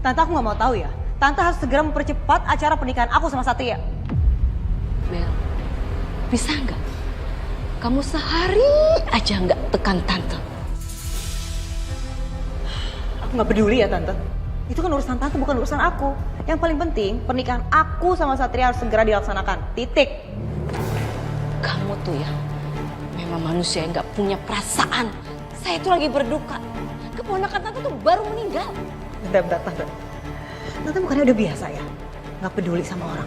Tante, aku nggak mau tahu ya. Tante harus segera mempercepat acara pernikahan aku sama Satria. Bel, bisa nggak? Kamu sehari aja nggak tekan Tante. Aku nggak peduli ya Tante. Itu kan urusan Tante, bukan urusan aku. Yang paling penting, pernikahan aku sama Satria harus segera dilaksanakan. Titik. Kamu tuh ya, memang manusia yang nggak punya perasaan. Saya tuh lagi berduka. Keponakan Tante tuh baru meninggal. Bentar, Tante. Tante bukannya udah biasa ya? Nggak peduli sama orang.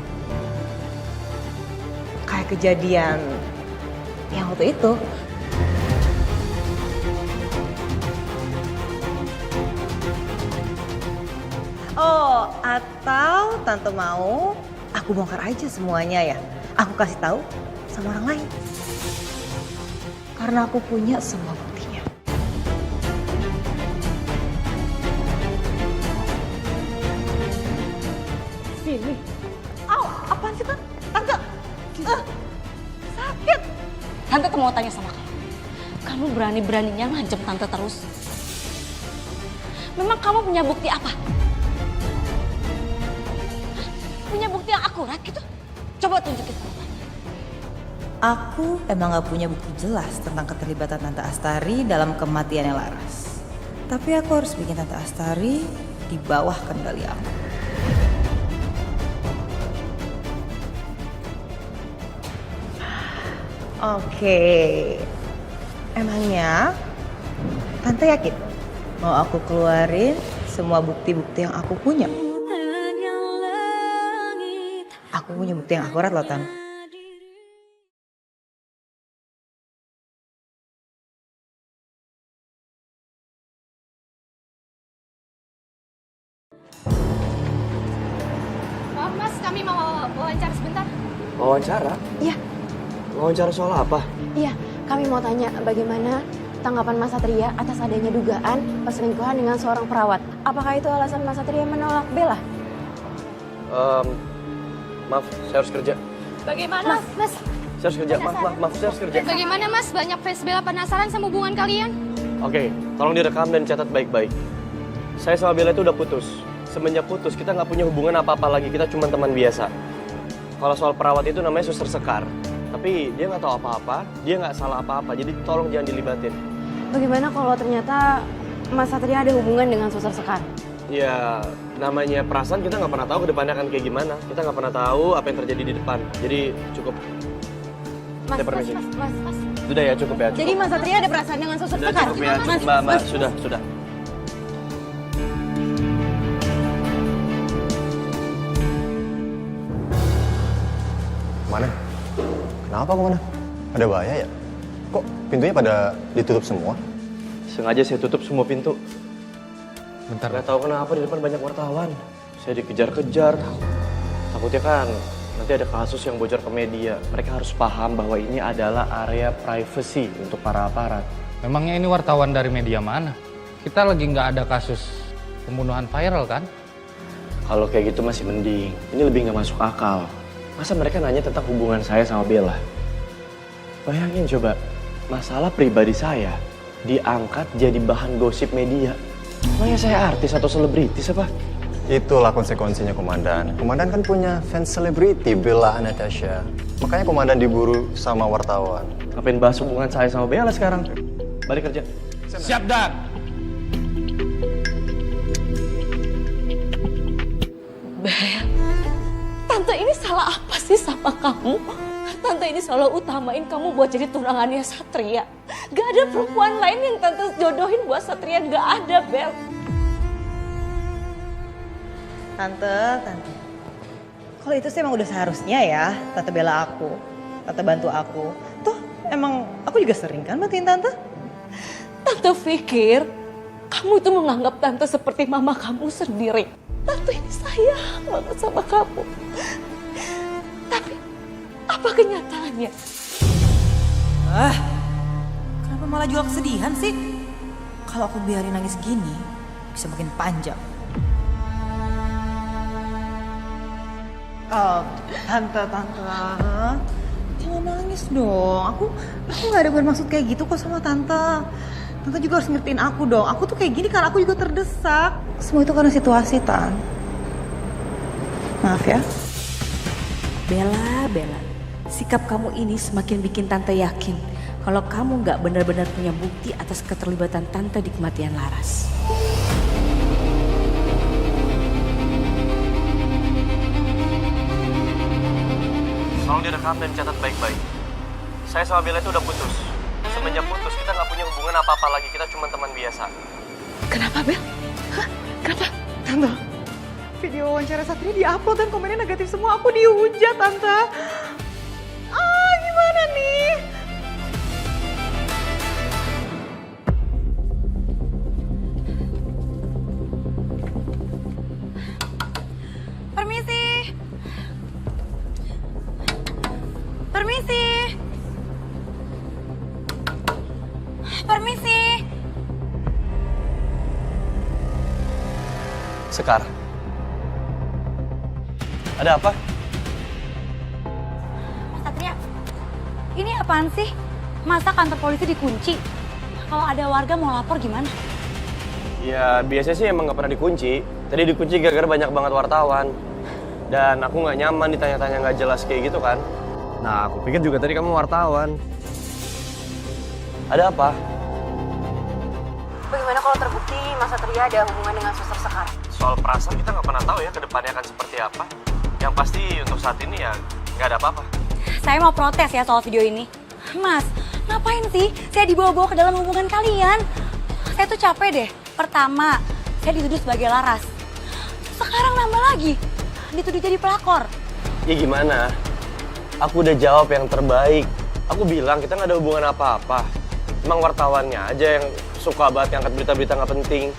Kayak kejadian yang waktu itu. Oh, atau Tante mau aku bongkar aja semuanya ya? Aku kasih tahu sama orang lain. Karena aku punya semua buktinya. Sini. Au, apaan sih, Tante? Tante. Sakit. Tante tuh mau tanya sama kamu. Kamu berani-beraninya ngancem Tante terus. Memang kamu punya bukti apa? Punya bukti yang akurat gitu? Coba tunjukin sama Tante. Aku emang gak punya bukti jelas tentang keterlibatan Tante Astari dalam kematiannya Laras. Tapi aku harus bikin Tante Astari di bawah kendali aku. Oke. Emangnya Tante yakin mau aku keluarin semua bukti-bukti yang aku punya? Aku punya bukti yang akurat loh, Tante. Maaf mas, kami mau wawancara sebentar. Wawancara? Iya, Wawancara soal apa? iya. Kami mau tanya bagaimana tanggapan Mas Satria atas adanya dugaan perselingkuhan dengan seorang perawat. Apakah itu alasan Mas Satria menolak Bella? Maaf, saya harus kerja. Bagaimana? Mas, Saya harus kerja, maaf, saya harus kerja. bagaimana Mas? Banyak fans Bella penasaran sama hubungan kalian? Oke, tolong direkam dan catat baik-baik. Saya sama Bella itu udah putus. Semenjak putus, kita nggak punya hubungan apa-apa lagi. Kita cuma teman biasa. Kalau soal perawat itu namanya Suster Sekar. Tapi dia nggak tahu apa-apa, dia nggak salah apa-apa. Jadi tolong jangan dilibatin. Bagaimana kalau ternyata Mas Satria ada hubungan dengan Suster Sekar? Ya, namanya perasaan kita nggak pernah tahu ke depannya akan kayak gimana. Kita nggak pernah tahu apa yang terjadi di depan. Jadi cukup. Saya permisi. Mas. Sudah ya, cukup ya. Cukup. Jadi Mas Satria ada perasaan dengan Suster Sudah Sekar? cukup ya, cukup, Mbak. Sudah. Mana? Kenapa kok mana? Ada bahaya ya? Kok pintunya pada ditutup semua? Sengaja saya tutup semua pintu. Bentar. Nggak tahu kenapa di depan banyak wartawan. Saya dikejar-kejar. Takutnya kan nanti ada kasus yang bocor ke media. Mereka harus paham bahwa ini adalah area privacy untuk para aparat. Memangnya ini wartawan dari media mana? Kita lagi nggak ada kasus pembunuhan viral kan? Kalau kayak gitu masih mending. Ini lebih nggak masuk akal. Masa mereka nanya tentang hubungan saya sama Bella? Bayangin coba, masalah pribadi saya diangkat jadi bahan gosip media. Makanya saya artis atau selebritis apa? Itulah konsekuensinya komandan. Komandan kan punya fans selebriti Bella Natasha. Makanya komandan diburu sama wartawan. Ngapain bahas hubungan saya sama Bella sekarang? Balik kerja. Siap, Dan. Bel, Tante ini salah apa sih sama kamu? Tante ini selalu utamain kamu buat jadi tunangannya Satria. Gak ada perempuan lain yang Tante jodohin buat Satria, gak ada, Bel. Tante. Kalau itu sih emang udah seharusnya ya, Tante bela aku. Tante bantu aku. Tuh, emang aku juga sering kan bantuin Tante. Tante pikir kamu itu menganggap Tante seperti mama kamu sendiri. Tante ini sayang banget sama kamu. Tapi apa kenyataannya? Kenapa malah jual kesedihan sih? Kalau aku biarin nangis gini, bisa makin panjang. Oh, tante. Jangan nangis dong. Aku nggak ada bermaksud kayak gitu kok sama tante. Tante juga harus ngertiin aku dong. Aku tuh kayak gini karena aku juga terdesak. Semua itu karena situasi, Tan. Maaf ya. Bella, sikap kamu ini semakin bikin Tante yakin kalau kamu nggak benar-benar punya bukti atas keterlibatan Tante di kematian Laras. Tolong direkam dan catat baik-baik. Saya sama Bella itu udah putus. Semenjak putus kita nggak punya hubungan apa-apa lagi. Kita cuma teman biasa. Kenapa, Bel? Hah? Kenapa? Tante, video wawancara Satria di-upload dan komennya negatif semua. Aku dihujat, Tante. Ah, gimana nih? Permisi. Permisi. Permisi. Sekar. Ada apa? Mas Satria, ini apaan sih? Masa kantor polisi dikunci? Kalau ada warga mau lapor gimana? Ya biasanya sih emang nggak pernah dikunci. Tadi dikunci gara-gara banyak banget wartawan. Dan aku nggak nyaman ditanya-tanya nggak jelas kayak gitu kan. Nah aku pikir juga tadi kamu wartawan. Ada apa? Bagaimana kalau terbukti Mas Satria ada hubungan dengan suster Sekar? Soal perasaan kita nggak pernah tahu ya ke depannya akan seperti apa. Yang pasti untuk saat ini ya nggak ada apa-apa. Saya mau protes ya soal video ini. Mas, ngapain sih saya dibawa-bawa ke dalam hubungan kalian? Saya tuh capek deh. Pertama, saya dituduh sebagai Laras. Sekarang nambah lagi, dituduh jadi pelakor. Ya gimana? Aku udah jawab yang terbaik. Aku bilang kita nggak ada hubungan apa-apa. Emang wartawannya aja yang suka banget ngangkat berita-berita nggak penting.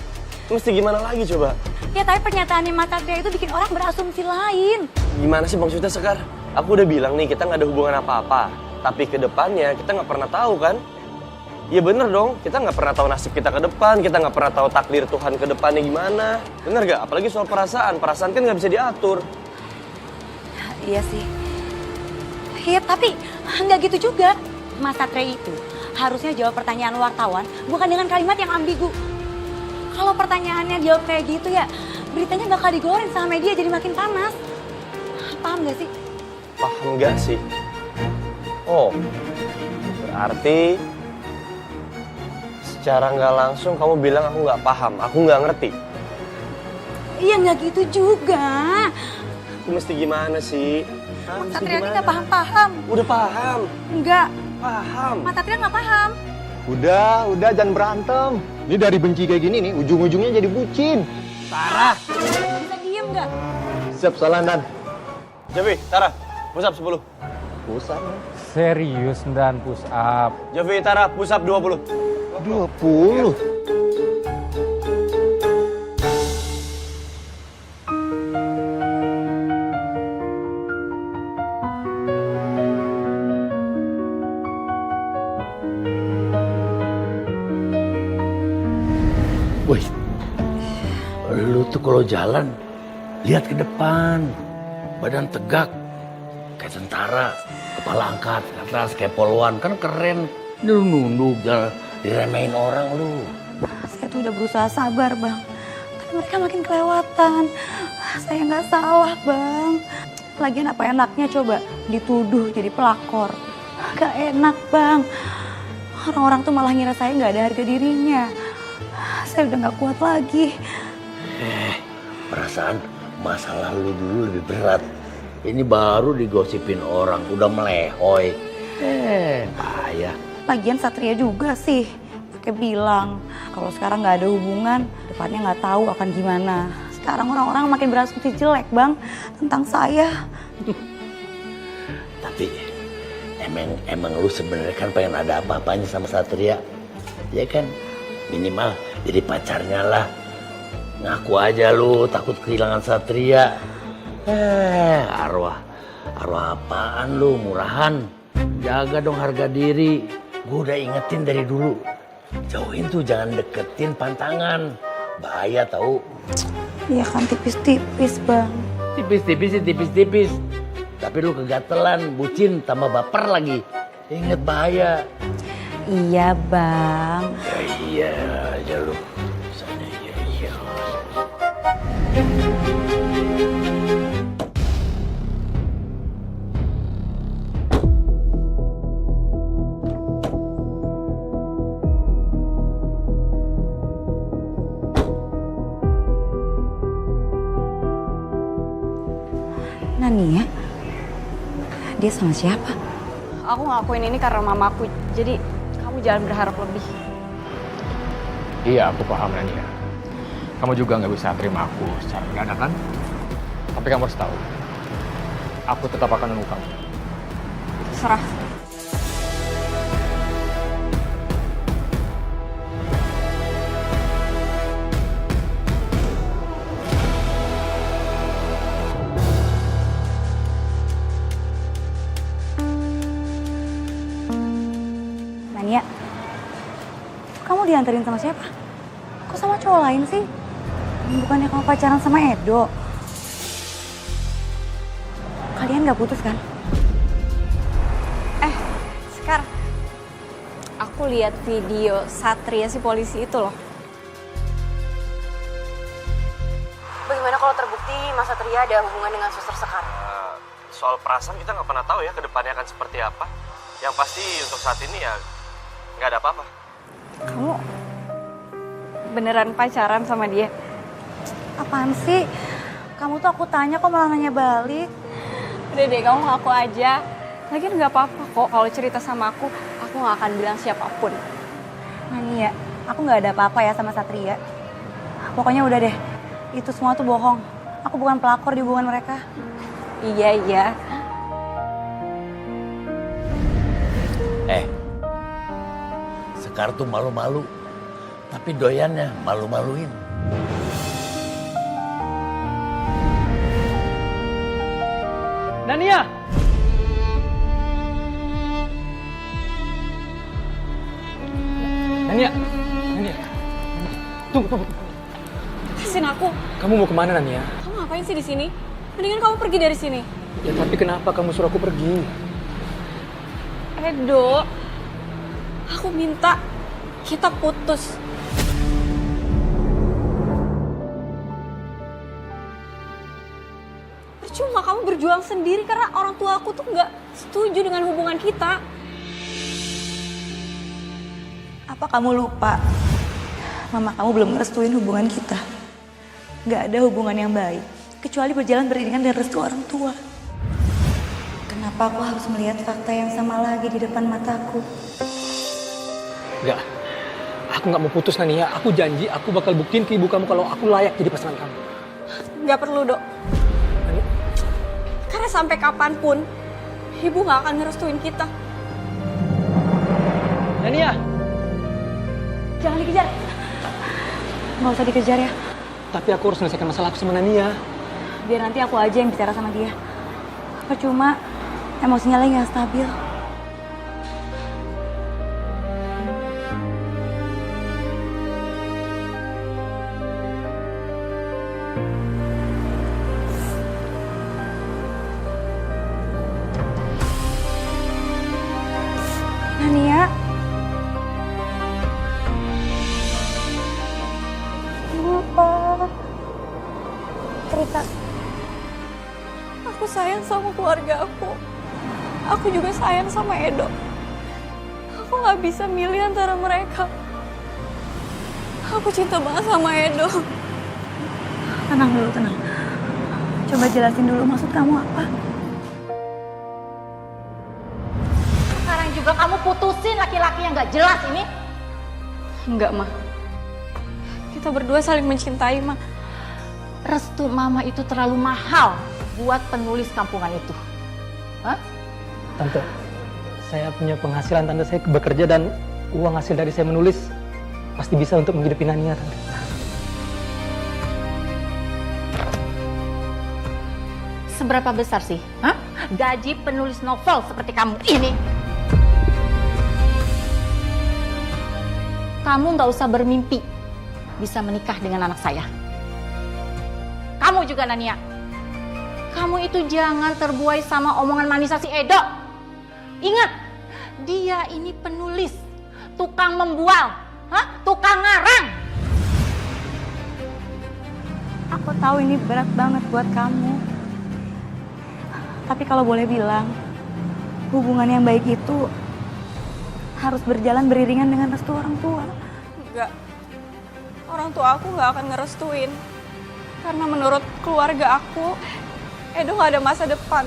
Mesti gimana lagi coba? Ya tapi pernyataannya Mas Satria itu bikin orang berasumsi lain. Gimana sih maksudnya Sekar? Aku udah bilang nih kita nggak ada hubungan apa-apa. Tapi ke depannya kita nggak pernah tahu kan? Ya bener dong, kita nggak pernah tahu nasib kita ke depan, kita nggak pernah tahu takdir Tuhan ke depannya gimana. Bener gak? Apalagi soal perasaan kan nggak bisa diatur. Iya sih. Iya tapi nggak gitu juga. Mas Satria itu harusnya jawab pertanyaan wartawan bukan dengan kalimat yang ambigu. Kalau pertanyaannya jawab kayak gitu ya beritanya bakal digoreng sama media jadi makin panas. Paham gak sih? Paham nggak sih? Oh, berarti secara nggak langsung kamu bilang aku nggak paham, aku nggak ngerti. Iya nggak gitu juga. Aku mesti gimana sih? Hah, Mas mesti Satria ini gimana? nggak paham-paham. Udah paham, Enggak. paham. Mas Satria nggak paham. Udah jangan berantem. Ini dari benci kayak gini nih, ujung-ujungnya jadi bucin. Bisa diem nggak? Siap salah Dan. Javi, Tara, push up 10. Pusat. Serius dan push up. Javi, Tara, push up 20. 20. Wih, lu tuh kalau jalan lihat ke depan, badan tegak kayak tentara, kepala angkat ke atas kayak polwan, kan keren. Ini lu nunduk, jangan diremehin orang lu. Saya tuh udah berusaha sabar bang. Tapi mereka makin kelewatan. Saya nggak salah bang. Lagian apa enaknya coba dituduh jadi pelakor. Gak enak bang. Orang-orang tuh malah ngira saya nggak ada harga dirinya. Saya udah nggak kuat lagi. Perasaan masalah lu dulu lebih berat. Ini baru digosipin orang, udah melehoy. Bahaya. Lagian Satria juga sih. Kayak bilang kalau sekarang nggak ada hubungan, depannya nggak tahu akan gimana. Sekarang orang-orang makin berasumsi jelek bang tentang saya. Tapi emang lu sebenarnya kan pengen ada apa-apanya sama Satria, ya kan? Minimal jadi pacarnya lah. Ngaku aja lu takut kehilangan Satria. Arwah apaan lu, murahan. Jaga dong harga diri. Gue udah ingetin dari dulu. Jauhin tuh, jangan deketin pantangan. Bahaya tahu. Iya kan tipis-tipis bang. Tipis. Tapi lu kegatelan, bucin, tambah baper lagi. Ingat bahaya. iya Bang. Ya iya aja lu. Sana iya iya. Nania, dia sama siapa? Aku ngelakuin ini karena mamaku, jadi kamu jangan berharap lebih. Iya, aku paham Nania. Kamu juga nggak bisa terima aku secara mendadak kan? Tapi kamu harus tahu, aku tetap akan nunggu kamu. Serah. Nania, kamu dianterin sama siapa? Kok sama cowok lain sih? Bukannya kamu pacaran sama Edo? Kalian gak putus kan? Sekar, aku lihat video Satria si polisi itu loh. Bagaimana kalau terbukti Mas Satria ada hubungan dengan Suster Sekar? Soal perasaan kita nggak pernah tahu ya ke depannya akan seperti apa. Yang pasti untuk saat ini ya nggak ada apa-apa. Kamu beneran pacaran sama dia? Apaan sih? Kamu tuh aku tanya kok malah nanya balik. Udah deh, kamu ngaku aja. Lagian nggak apa-apa kok kalau cerita sama aku nggak akan bilang siapapun. Nania, aku gak ada apa-apa ya sama Satria. Pokoknya udah deh, itu semua tuh bohong. Aku bukan pelakor di hubungan mereka. Iya. Sekar tuh malu-malu, tapi doyannya malu-maluin. Nania! Nania! Tunggu. Lepasin aku. Kamu mau kemana Nania? Kamu ngapain sih di sini? Mendingan kamu pergi dari sini. Ya tapi kenapa kamu suruh aku pergi? Edo, aku minta kita putus. Percuma kamu berjuang sendiri karena orang tua aku tuh nggak setuju dengan hubungan kita. Apa kamu lupa? Mama kamu belum ngerestuin hubungan kita. Gak ada hubungan yang baik, kecuali berjalan beriringan dengan restu orang tua. Kenapa aku harus melihat fakta yang sama lagi di depan mataku? Enggak. Aku nggak mau putus Nania. Aku janji aku bakal buktiin ke ibu kamu kalau aku layak jadi pasangan kamu. Nggak perlu, Dok. Karena sampai kapanpun, ibu nggak akan ngerestuin kita. Nania! Jangan dikejar. Nggak usah dikejar ya. Tapi aku harus menyelesaikan masalah aku sama Nania. Biar nanti aku aja yang bicara sama dia. Percuma, emosinya lagi nggak stabil. Nania. Kenapa? Cerita. Aku sayang sama keluarga aku. Aku juga sayang sama Edo. Aku nggak bisa milih antara mereka. Aku cinta banget sama Edo. Tenang dulu, tenang. Coba jelasin dulu maksud kamu apa? Sekarang juga kamu putusin laki-laki yang gak jelas ini. Enggak, Ma. Kita berdua saling mencintai, Ma. Restu mama itu terlalu mahal buat penulis kampungan itu. Hah? Tante, saya punya penghasilan. Tante, saya bekerja dan uang hasil dari saya menulis pasti bisa untuk menghidupi Nania, Tante. Seberapa besar sih? Hah? Gaji penulis novel seperti kamu ini. Kamu nggak usah bermimpi bisa menikah dengan anak saya. Kamu juga Nania. Kamu itu jangan terbuai sama omongan manis si Edo. Ingat, dia ini penulis. tukang membual, tukang ngarang. Aku tahu ini berat banget buat kamu. Tapi kalau boleh bilang, hubungan yang baik itu harus berjalan beriringan dengan restu orang tua. Enggak. Orang tua aku nggak akan ngerestuin. Karena menurut keluarga aku, Edo nggak ada masa depan.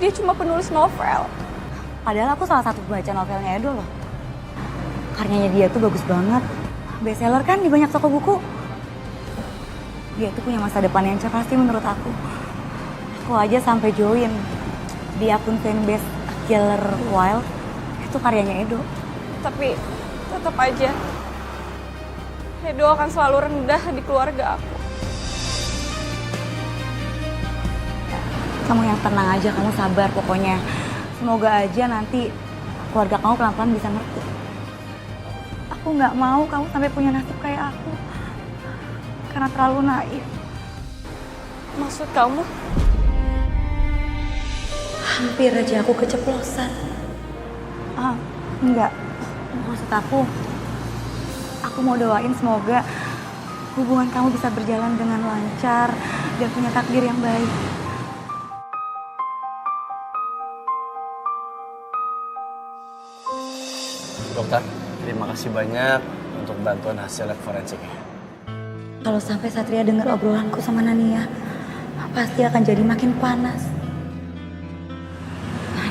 Dia cuma penulis novel. Padahal aku salah satu pembaca novelnya Edo loh. Karyanya dia tuh bagus banget. Bestseller kan di banyak toko buku. Dia tuh punya masa depan yang cerah sih menurut aku. Aku aja sampai join di akun fanbase Killer Wild. Itu karyanya Edo. Tapi tetap aja, Edo akan selalu rendah di keluarga aku. Kamu yang tenang aja, kamu sabar pokoknya. Semoga aja nanti keluarga kamu pelan-pelan bisa ngerti. Aku nggak mau kamu sampai punya nasib kayak aku. Karena terlalu naif. Maksud kamu? Hampir aja aku keceplosan. Enggak. Maksud aku mau doain semoga hubungan kamu bisa berjalan dengan lancar dan punya takdir yang baik. Dokter, terima kasih banyak untuk bantuan hasil lab forensiknya. Kalau sampai Satria dengar obrolanku sama Nania, pasti akan jadi makin panas.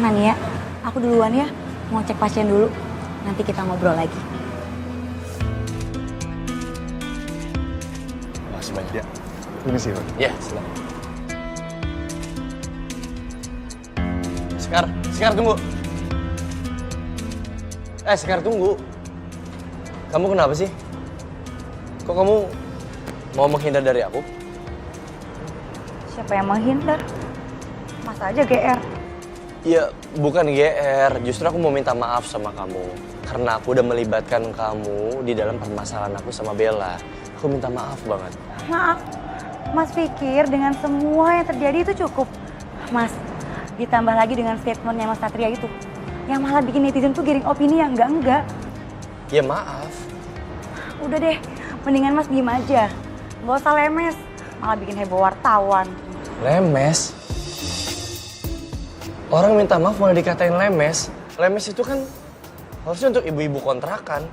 Nania, aku duluan ya, mau cek pasien dulu. Nanti kita ngobrol lagi. Terima kasih banyak. Ya, permisi Pak. Ya, silakan. Sekar tunggu. Sekar tunggu. Kamu kenapa sih? Kok kamu mau menghindar dari aku? Siapa yang menghindar? Masa aja GR. Ya, bukan GR. Justru aku mau minta maaf sama kamu. Karena aku udah melibatkan kamu di dalam permasalahan aku sama Bella. Aku minta maaf banget. Maaf, Mas pikir dengan semua yang terjadi itu cukup. Mas, ditambah lagi dengan statementnya Mas Satria itu. Yang malah bikin netizen tuh giring opini yang enggak. Ya maaf. Udah deh, mendingan Mas diem aja. Gak usah lemes, malah bikin heboh wartawan. Lemes? Orang minta maaf malah dikatain lemes. Lemes itu kan harusnya untuk ibu-ibu kontrakan.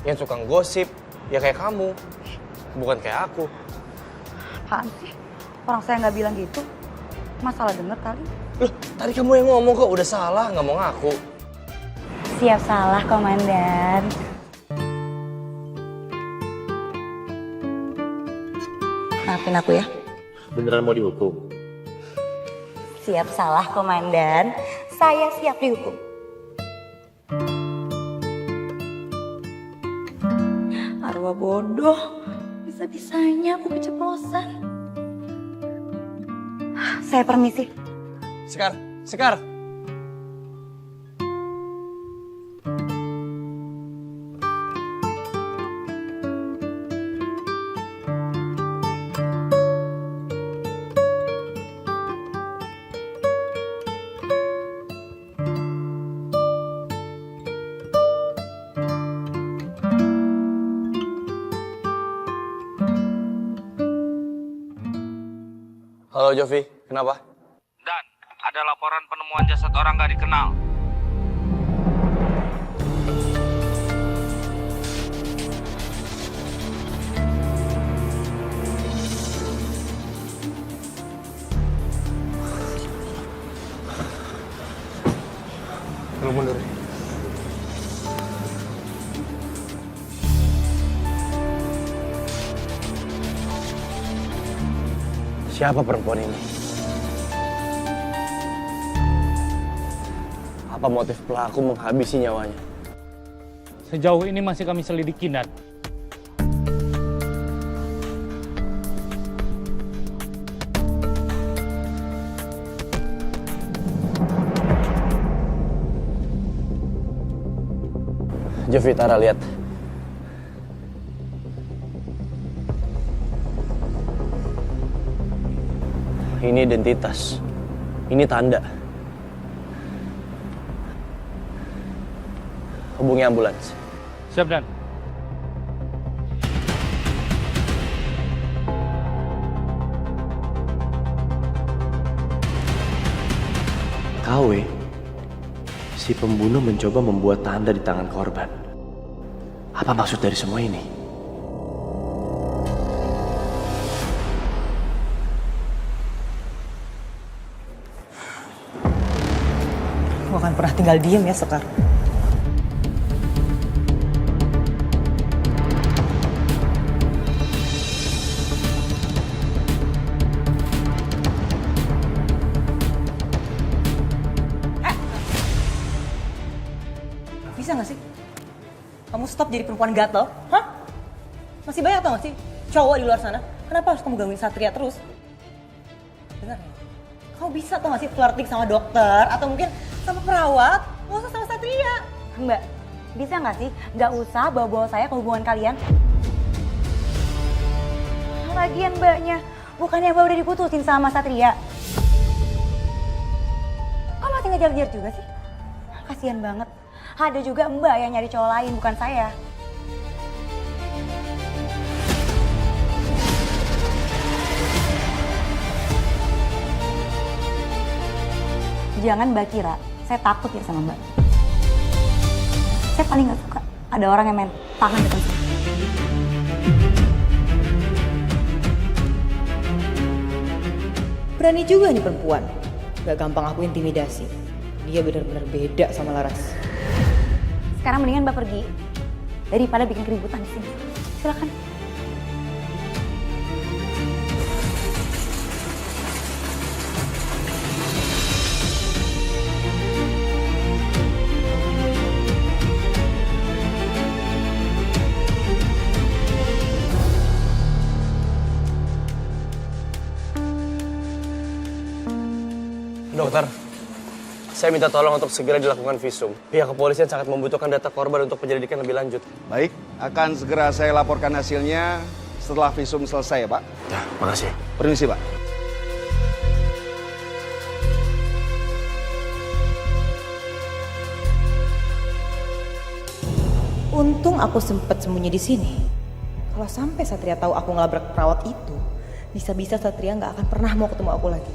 Yang suka gosip, ya kayak kamu. Bukan kayak aku. Apaan sih? Orang saya nggak bilang gitu. Masalah denger kali. Loh, tadi kamu yang ngomong kok udah salah, nggak mau ngaku. Siap salah, Komandan. Maafin aku ya. Beneran mau dihukum? Siap salah, Komandan. Saya siap dihukum. Arwah bodoh. Bisa-bisanya aku keceplosan. Saya permisi. Sekar. Halo Jovi, kenapa? Dan ada laporan penemuan jasad orang nggak dikenal. Lu mundur. Siapa perempuan ini? Apa motif pelaku menghabisi nyawanya? Sejauh ini masih kami selidiki, Dan. Jovi, Tara, lihat. Ini identitas. Ini tanda. Hubungi ambulans. Siap, Dan. KW, si pembunuh mencoba membuat tanda di tangan korban. Apa maksud dari semua ini? Gue akan pernah tinggal diem ya, Sekar. Bisa gak sih? Kamu stop jadi perempuan gatel? Hah? Masih banyak tau gak sih cowok di luar sana? Kenapa harus kamu gangguin Satria terus? Dengar ya? Kamu bisa tau gak sih flirting sama dokter atau mungkin sama perawat? Gak usah sama Satria. Mbak, bisa nggak sih nggak usah bawa-bawa saya ke hubungan kalian? Lagian mbaknya, bukannya mbak udah diputusin sama Satria? Kok masih ngejar-ngejar juga sih? Kasian banget. Ada juga mbak yang nyari cowok lain, bukan saya. Jangan mbak kira saya takut ya sama mbak. Saya paling gak suka ada orang yang main tangan depan saya. Berani juga nih perempuan. Gak gampang aku intimidasi. Dia benar-benar beda sama Laras. Sekarang mendingan mbak pergi daripada bikin keributan di sini. Silakan. Dokter, saya minta tolong untuk segera dilakukan visum. Pihak kepolisian sangat membutuhkan data korban untuk penyelidikan lebih lanjut. Baik, akan segera saya laporkan hasilnya setelah visum selesai ya, Pak. Ya, makasih. Permisi, Pak. Untung aku sempat sembunyi di sini. Kalau sampai Satria tahu aku ngelabrak perawat itu, bisa-bisa Satria nggak akan pernah mau ketemu aku lagi.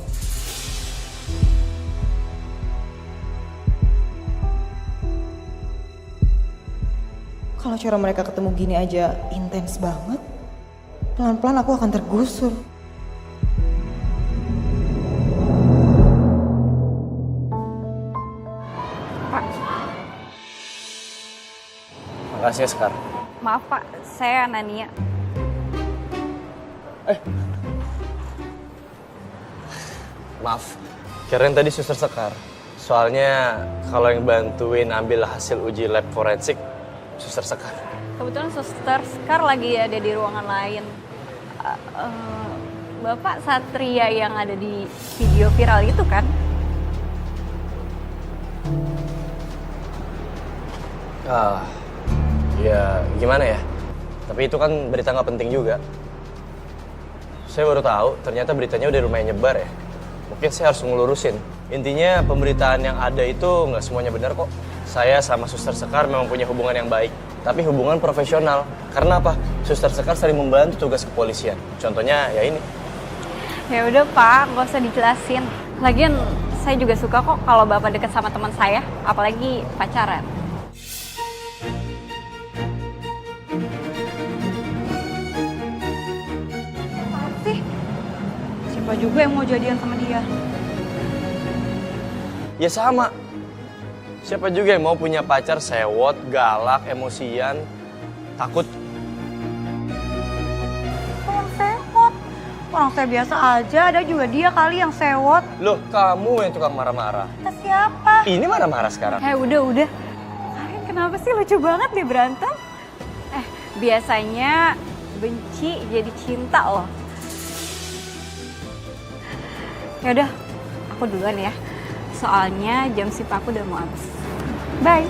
Kalau cara mereka ketemu gini aja intens banget, pelan-pelan aku akan tergusur. Pak, Makasih ya, Sekar. maaf Pak, saya Nania. Maaf, kirain tadi Suster Sekar. Soalnya kalau yang bantuin ambil hasil uji lab forensik, Suster Sekar. Kebetulan Suster Sekar lagi ada di ruangan lain. Bapak Satria yang ada di video viral itu kan? Ya gimana ya? Tapi itu kan berita nggak penting juga. Saya baru tahu, ternyata beritanya udah lumayan nyebar ya. Mungkin saya harus ngelurusin. Intinya pemberitaan yang ada itu nggak semuanya benar kok. Saya sama Suster Sekar memang punya hubungan yang baik, tapi hubungan profesional. Karena apa? Suster Sekar sering membantu tugas kepolisian. Contohnya ya ini. Ya udah Pak, nggak usah dijelasin. Lagian saya juga suka kok kalau Bapak dekat sama teman saya, apalagi pacaran. Apa sih? Siapa juga yang mau jadian sama dia? Ya sama. Siapa juga yang mau punya pacar sewot, galak, emosian, takut. Orang sewot. Orang saya biasa aja, ada juga dia kali yang sewot. Loh, kamu yang tukang marah-marah. Kita siapa? Ini marah-marah sekarang. Udah. Kalian kenapa sih lucu banget deh berantem? Biasanya benci jadi cinta loh. Ya udah, aku duluan ya. Soalnya jam sip aku udah mau habis. Bye.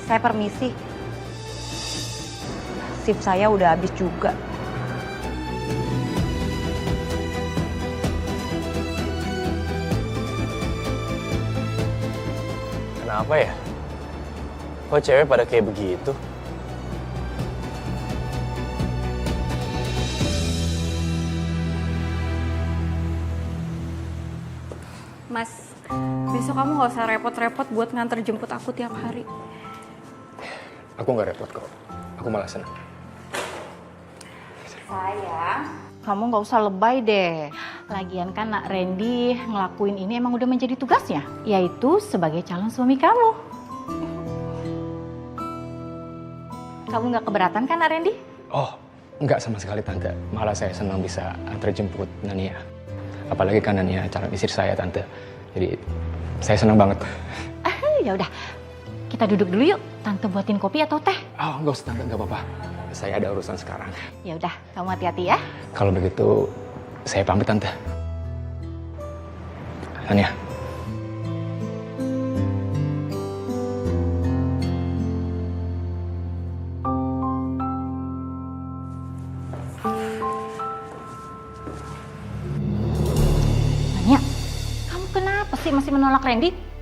Saya permisi. Shift saya udah habis juga. Kenapa ya? Kok cewek pada kayak begitu? Mas, besok kamu gak usah repot-repot buat nganter jemput aku tiap hari. Aku nggak repot kok. Aku malah senang. Sayang, kamu nggak usah lebay deh. Lagian kan Nak Randy ngelakuin ini emang udah menjadi tugasnya, yaitu sebagai calon suami kamu. Kamu nggak keberatan kan Nak Randy? Oh, nggak sama sekali Tante. Malah saya senang bisa antar jemput Nania. Apalagi kan Nania calon istri saya Tante. Jadi saya senang banget. Ya udah, kita duduk dulu yuk. Tante buatin kopi atau teh? Oh, nggak usah Tante, nggak apa-apa. Saya ada urusan sekarang. Ya udah, kamu hati-hati ya. Kalau begitu, saya pamit Tante. Nania. Nanya, kamu kenapa sih masih menolak Randy?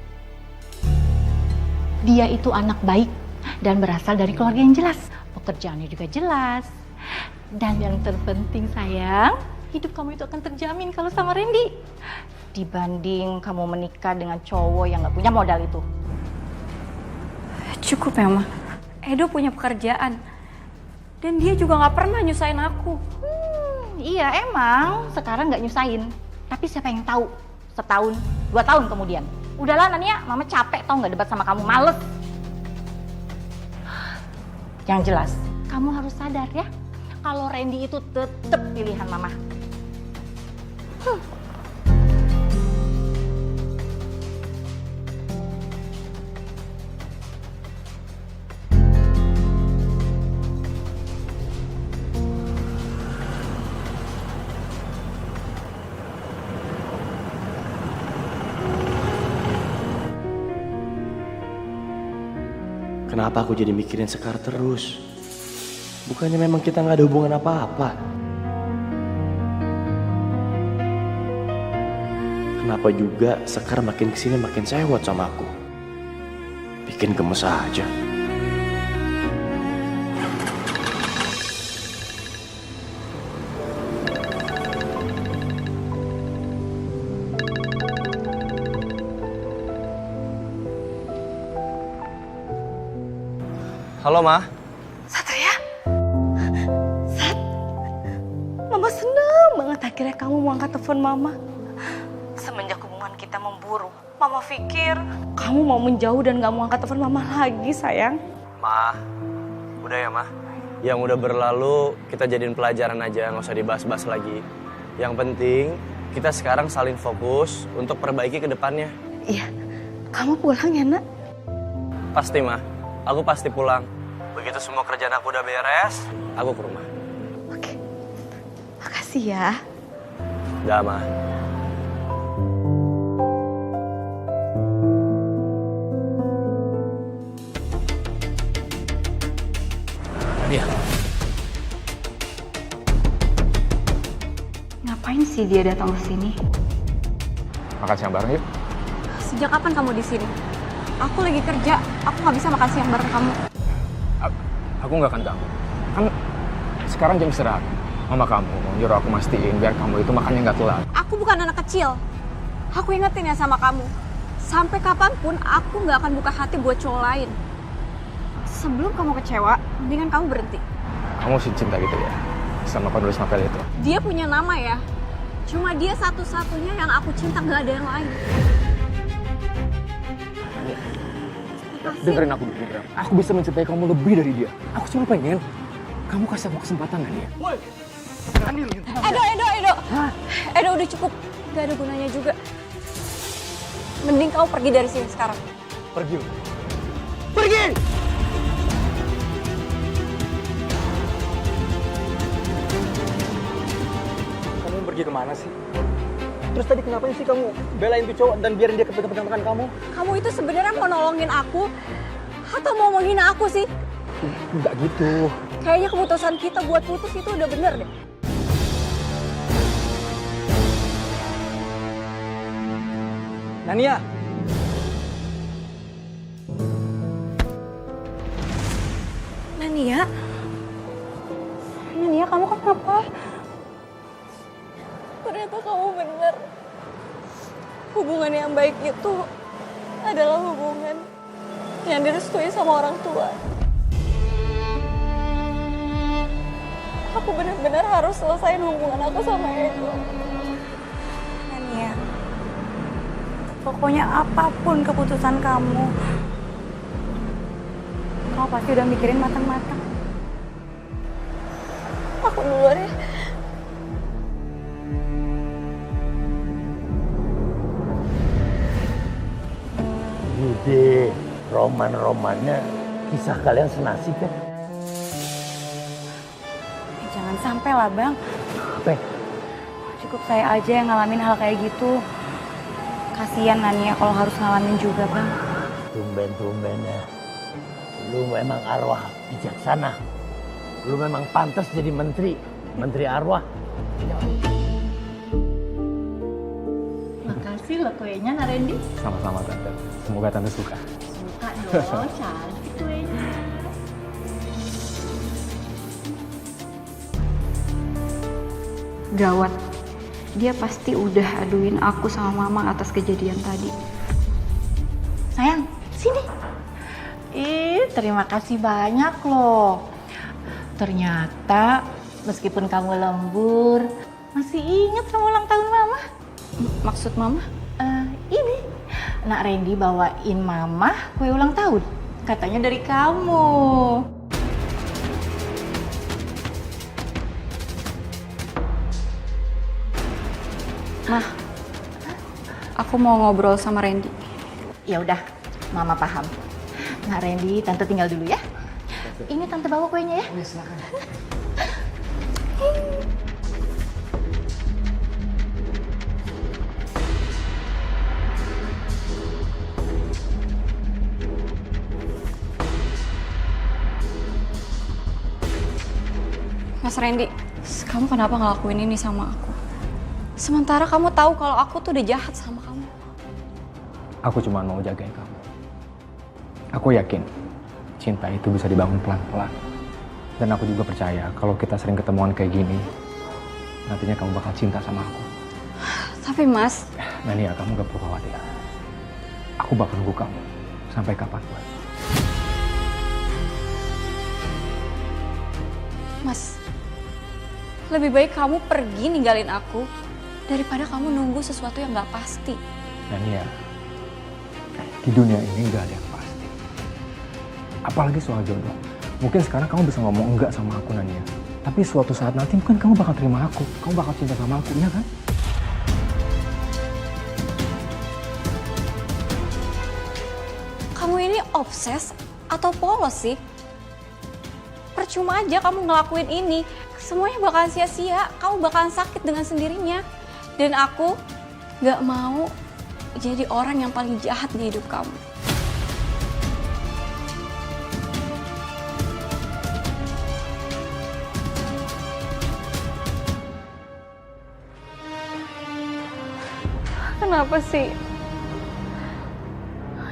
Dia itu anak baik dan berasal dari keluarga yang jelas. Pekerjaannya juga jelas. Dan yang terpenting sayang, hidup kamu itu akan terjamin kalau sama Randy. Dibanding kamu menikah dengan cowok yang gak punya modal itu. Cukup ya, Ma. Edo punya pekerjaan. Dan dia juga gak pernah nyusahin aku. Iya emang, sekarang gak nyusahin. Tapi siapa yang tahu setahun, 2 tahun kemudian. Udahlah Nania, mama capek tau gak debat sama kamu, males. Yang jelas, kamu harus sadar ya, kalau Randy itu tetap pilihan mama. Kenapa aku jadi mikirin Sekar terus? Bukannya memang kita nggak ada hubungan apa-apa? Kenapa juga Sekar makin kesini makin sewot sama aku? Bikin gemes aja. Halo, Ma. Satria? Sat? Mama seneng banget akhirnya kamu mau angkat telepon mama. Semenjak hubungan kita memburuk, mama pikir kamu mau menjauh dan gak mau angkat telepon mama lagi sayang. Ma, udah ya, Ma. Yang udah berlalu kita jadiin pelajaran aja, nggak usah dibahas-bahas lagi. Yang penting kita sekarang saling fokus untuk perbaiki ke depannya. Iya, kamu pulang ya nak? Pasti, Ma. Aku pasti pulang. Begitu semua kerjaan aku udah beres, aku ke rumah. Oke, makasih ya. Udah, Ma. Nadia. Ngapain sih dia datang ke sini? Makan siang bareng yuk. Sejak kapan kamu di sini? Aku lagi kerja, aku nggak bisa makan siang bareng kamu. Aku nggak akan ganggu. Kan sekarang jam istirahat. Mama kamu nyuruh aku mastiin biar kamu itu makannya nggak telat. Aku bukan anak kecil. Aku ingetin ya sama kamu. Sampai kapanpun aku nggak akan buka hati buat cowok lain. Sebelum kamu kecewa, mendingan kamu berhenti. Kamu sih cinta gitu ya sama penulis novel itu. Dia punya nama ya. Cuma dia satu-satunya yang aku cinta, nggak ada yang lain. Dengerin aku dulu. Aku bisa mencintai kamu lebih dari dia. Aku cuma pengen kamu kasih aku kesempatan, Nadia. Edo. Edo udah cukup. Gak ada gunanya juga. Mending kamu pergi dari sini sekarang. Pergi. Pergi! Kamu pergi kemana sih? Terus tadi kenapa sih kamu belain tuh cowok dan biarin dia kepegang tangan kamu? Kamu itu sebenarnya mau nolongin aku atau mau menghina aku sih? Enggak gitu. Kayaknya keputusan kita buat putus itu udah bener deh. Nania! Nania? Nania, kamu kenapa? Ternyata kamu benar. Hubungan yang baik itu adalah hubungan yang direstui sama orang tua. Aku benar-benar harus selesaiin hubungan aku sama Edo. Nania, pokoknya apapun keputusan kamu pasti udah mikirin matang-matang. Aku duluan ya. Udah, roman-romannya kisah kalian senasib kan? Jangan sampai lah Bang. Apa? Cukup saya aja yang ngalamin hal kayak gitu. Kasian Nania kalau harus ngalamin juga Bang. Tumben-tumben ya. Lu memang arwah bijaksana. Lu memang pantas jadi menteri arwah. Makasih loh kuenya, Narendi. Sama-sama Tante. Semoga Tante suka. Suka dong, cantik kuenya. Gawat. Dia pasti udah aduin aku sama Mama atas kejadian tadi. Sayang, sini. Terima kasih banyak loh. Ternyata meskipun kamu lembur, masih ingat sama ulang tahun Mama. Maksud Mama? Ini, Nak Randy bawain Mama kue ulang tahun. Katanya dari kamu. Mah, aku mau ngobrol sama Randy. Ya udah, Mama paham. Nak Randy, Tante tinggal dulu ya. Ini Tante bawa kuenya ya. Silakan. Mas Randy, kamu kenapa ngelakuin ini sama aku? Sementara kamu tahu kalau aku tuh udah jahat sama kamu. Aku cuma mau jagain kamu. Aku yakin cinta itu bisa dibangun pelan-pelan. Dan aku juga percaya kalau kita sering ketemuan kayak gini, nantinya kamu bakal cinta sama aku. Tapi Mas... Nania, kamu gak perlu khawatir. Aku bakal nunggu kamu sampai kapanpun. Mas, lebih baik kamu pergi ninggalin aku daripada kamu nunggu sesuatu yang gak pasti. Nania, di dunia ini gak ada yang pasti. Apalagi soal jodoh. Mungkin sekarang kamu bisa ngomong enggak sama aku, Nania. Tapi suatu saat nanti mungkin kamu bakal terima aku. Kamu bakal cinta sama aku, iya kan? Kamu ini obses atau polos sih? Percuma aja kamu ngelakuin ini. Semuanya bakalan sia-sia. Kamu bakalan sakit dengan sendirinya. Dan aku gak mau jadi orang yang paling jahat di hidup kamu. Kenapa sih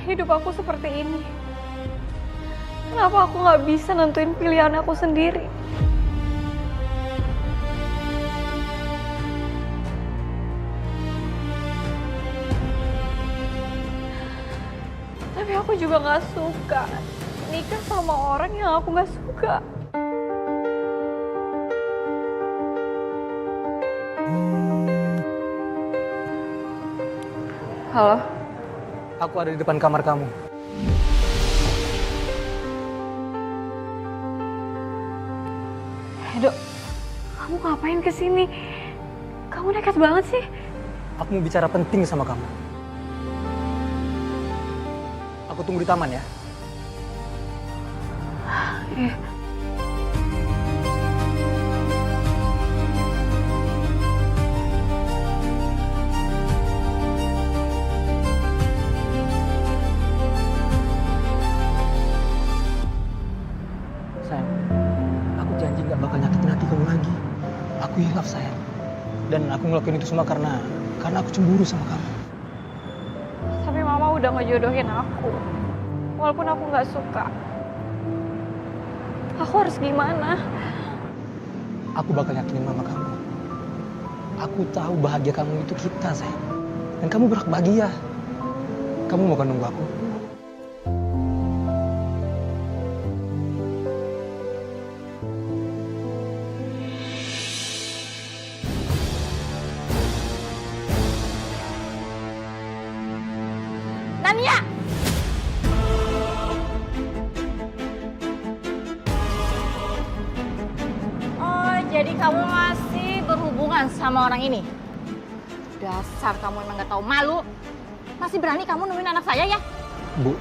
hidup aku seperti ini? Kenapa aku gak bisa nentuin pilihan aku sendiri? Tapi aku juga gak suka nikah sama orang yang aku gak suka. Halo? Aku ada di depan kamar kamu. Edo, kamu ngapain kesini? Kamu nekat banget sih. Aku mau bicara penting sama kamu. Aku tunggu di taman ya. Sayang, aku janji gak bakal nyakitin hati kamu lagi. Aku hilaf sayang. Dan aku ngelakuin itu semua karena aku cemburu sama kamu. Tapi Mama udah ngejodohin aku. Walaupun aku nggak suka. Aku harus gimana? Aku bakal yakinin mama kamu. Aku tahu bahagia kamu itu kita, sayang. Dan kamu berhak bahagia. Kamu mau kan nunggu aku? Nania! Oh, jadi kamu masih berhubungan sama orang ini? Dasar kamu emang gak tahu malu. Masih berani kamu nemuin anak saya ya? Bu,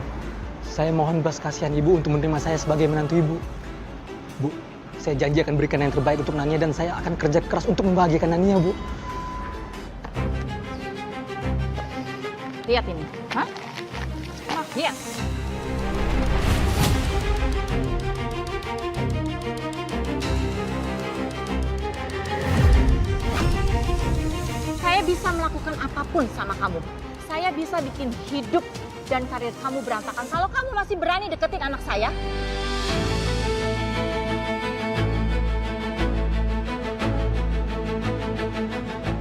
saya mohon belas kasihan ibu untuk menerima saya sebagai menantu ibu. Bu, saya janji akan berikan yang terbaik untuk Nania dan saya akan kerja keras untuk membahagiakan Nania, Bu. Lihat ini, hah? Lihat. Saya bisa melakukan apapun sama kamu. Saya bisa bikin hidup dan karir kamu berantakan kalau kamu masih berani deketin anak saya.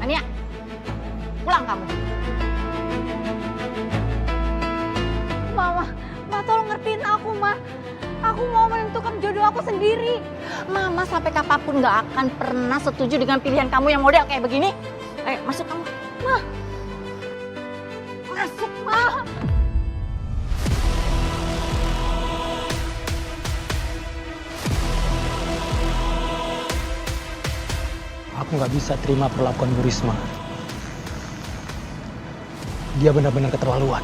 Ania, pulang kamu. Mama, Ma tolong ngertiin aku, Ma. Aku mau menentukan jodoh aku sendiri. Mama sampai kapanpun gak akan pernah setuju dengan pilihan kamu yang model kayak begini. Ayo, masuk kamu. Ma. Masuk, Ma. Aku nggak bisa terima perlakuan Bu Risma. Dia benar-benar keterlaluan.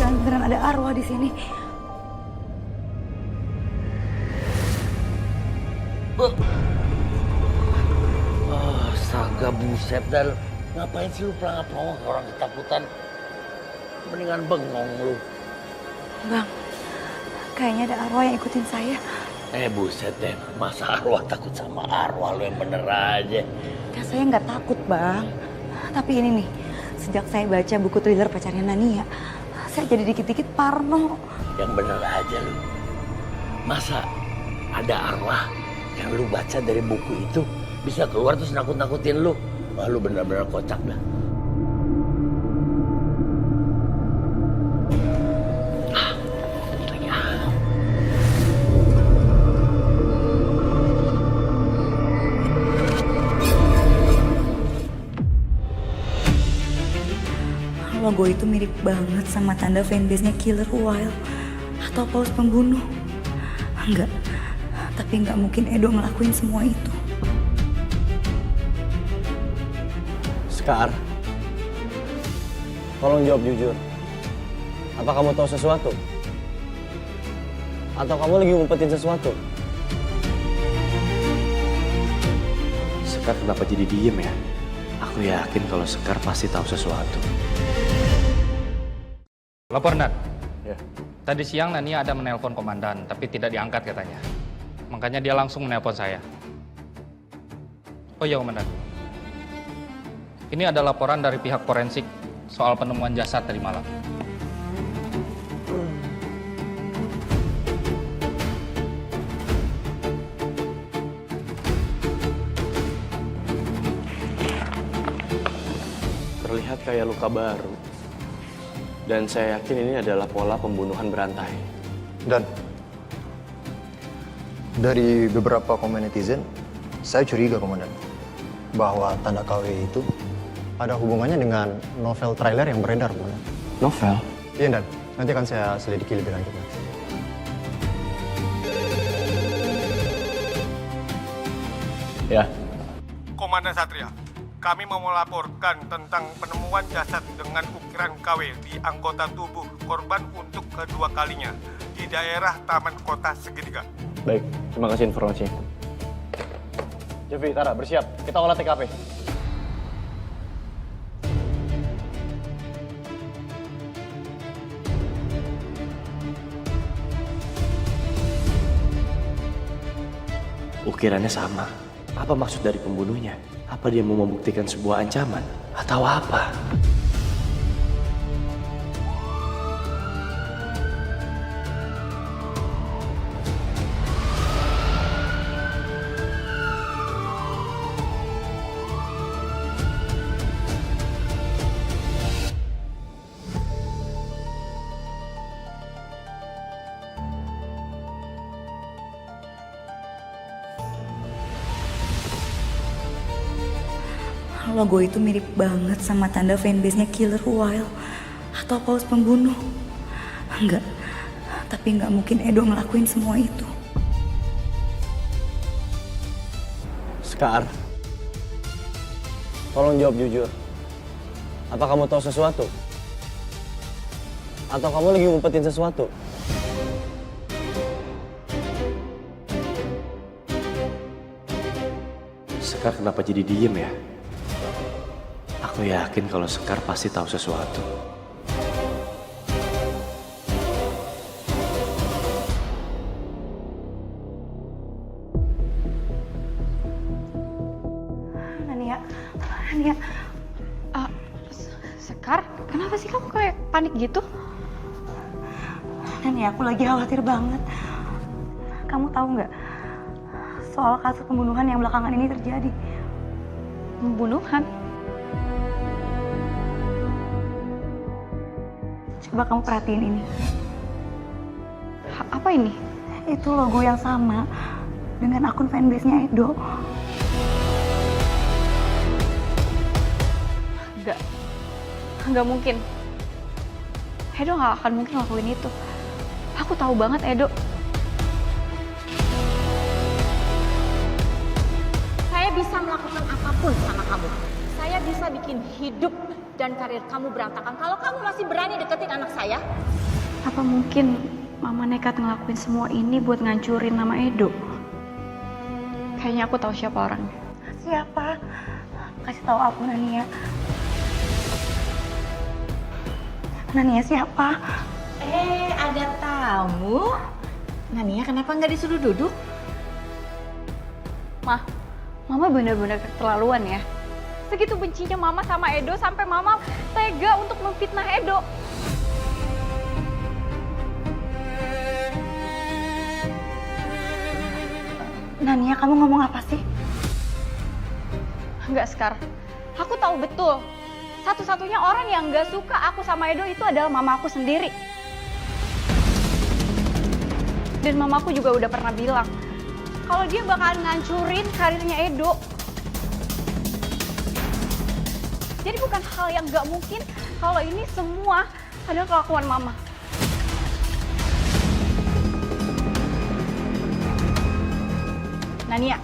Jangan beneran ada arwah di sini. Astaga buset dan ngapain sih lu pelangap-pelangap orang ketakutan? Mendingan bengong lu. Bang, kayaknya ada arwah yang ikutin saya. Buset deh, masa arwah takut sama arwah lu yang bener aja. Ya, saya nggak takut, Bang. Tapi ini nih, sejak saya baca buku thriller pacarnya Nania, saya jadi dikit-dikit parno. Yang bener aja lu. Masa ada arwah yang lu baca dari buku itu bisa keluar terus nakut-nakutin lu? Wah, lu bener-bener kocak dah. Logo itu mirip banget sama tanda fanbase-nya Killer Whale atau Paus Pembunuh. Enggak, tapi nggak mungkin Edo ngelakuin semua itu. Sekar, tolong jawab jujur. Apa kamu tahu sesuatu? Atau kamu lagi ngumpetin sesuatu? Sekar kenapa jadi diem ya? Aku yakin kalau Sekar pasti tahu sesuatu. Lapor, Nat. Ya. Tadi siang Nania ada menelpon komandan, tapi tidak diangkat katanya. Makanya dia langsung menelpon saya. Oh iya, komandan. Ini ada laporan dari pihak forensik soal penemuan jasad tadi malam. Terlihat kayak luka baru. Dan saya yakin ini adalah pola pembunuhan berantai. Dan dari beberapa komen netizen, saya curiga, Komandan, bahwa tanda KW itu ada hubungannya dengan novel trailer yang beredar, Komandan. Novel? Iya, Dan. Nanti akan saya selidiki lebih lanjut. Ya. Komandan Satria, kami mau melaporkan tentang penemuan jasad dengan ukiran KW di anggota tubuh korban untuk kedua kalinya di daerah Taman Kota Segitiga. Baik, terima kasih informasinya. Jeffy, Tara, bersiap. Kita olah TKP. Ukirannya sama. Apa maksud dari pembunuhnya? Apa dia mau membuktikan sebuah ancaman? Atau apa? Logo itu mirip banget sama tanda fanbase-nya Killer Whale atau Paus Pembunuh. Enggak, tapi nggak mungkin Edo ngelakuin semua itu. Sekar, tolong jawab jujur. Apa kamu tahu sesuatu? Atau kamu lagi ngumpetin sesuatu? Sekar kenapa jadi diem ya? Aku yakin kalau Sekar pasti tahu sesuatu. Nania, Sekar, kenapa sih kamu kayak panik gitu? Nania, aku lagi khawatir banget. Kamu tahu nggak soal kasus pembunuhan yang belakangan ini terjadi? Pembunuhan? Coba kamu perhatiin ini. Apa ini? Itu logo yang sama dengan akun fanbase-nya Edo. Enggak mungkin. Edo nggak akan mungkin lakuin itu. Aku tahu banget Edo. Saya bisa melakukan apapun sama kamu. Saya bisa bikin hidup dan karir kamu berantakan kalau kamu masih berani deketin anak saya. Apa mungkin Mama nekat ngelakuin semua ini buat ngancurin nama Edo? Kayaknya aku tahu siapa orangnya. Siapa? Kasih tahu aku, Nania. Nania siapa? Ada tamu. Nania kenapa nggak disuruh duduk? Mama bener-bener keterlaluan ya. Segitu bencinya Mama sama Edo sampai Mama tega untuk memfitnah Edo. Nania, kamu ngomong apa sih? Enggak, Sekar. Aku tahu betul. Satu-satunya orang yang nggak suka aku sama Edo itu adalah mama aku sendiri. Dan mamaku juga udah pernah bilang kalau dia bakalan ngancurin karirnya Edo. Jadi bukan hal yang nggak mungkin kalau ini semua adalah kelakuan mama. Nania,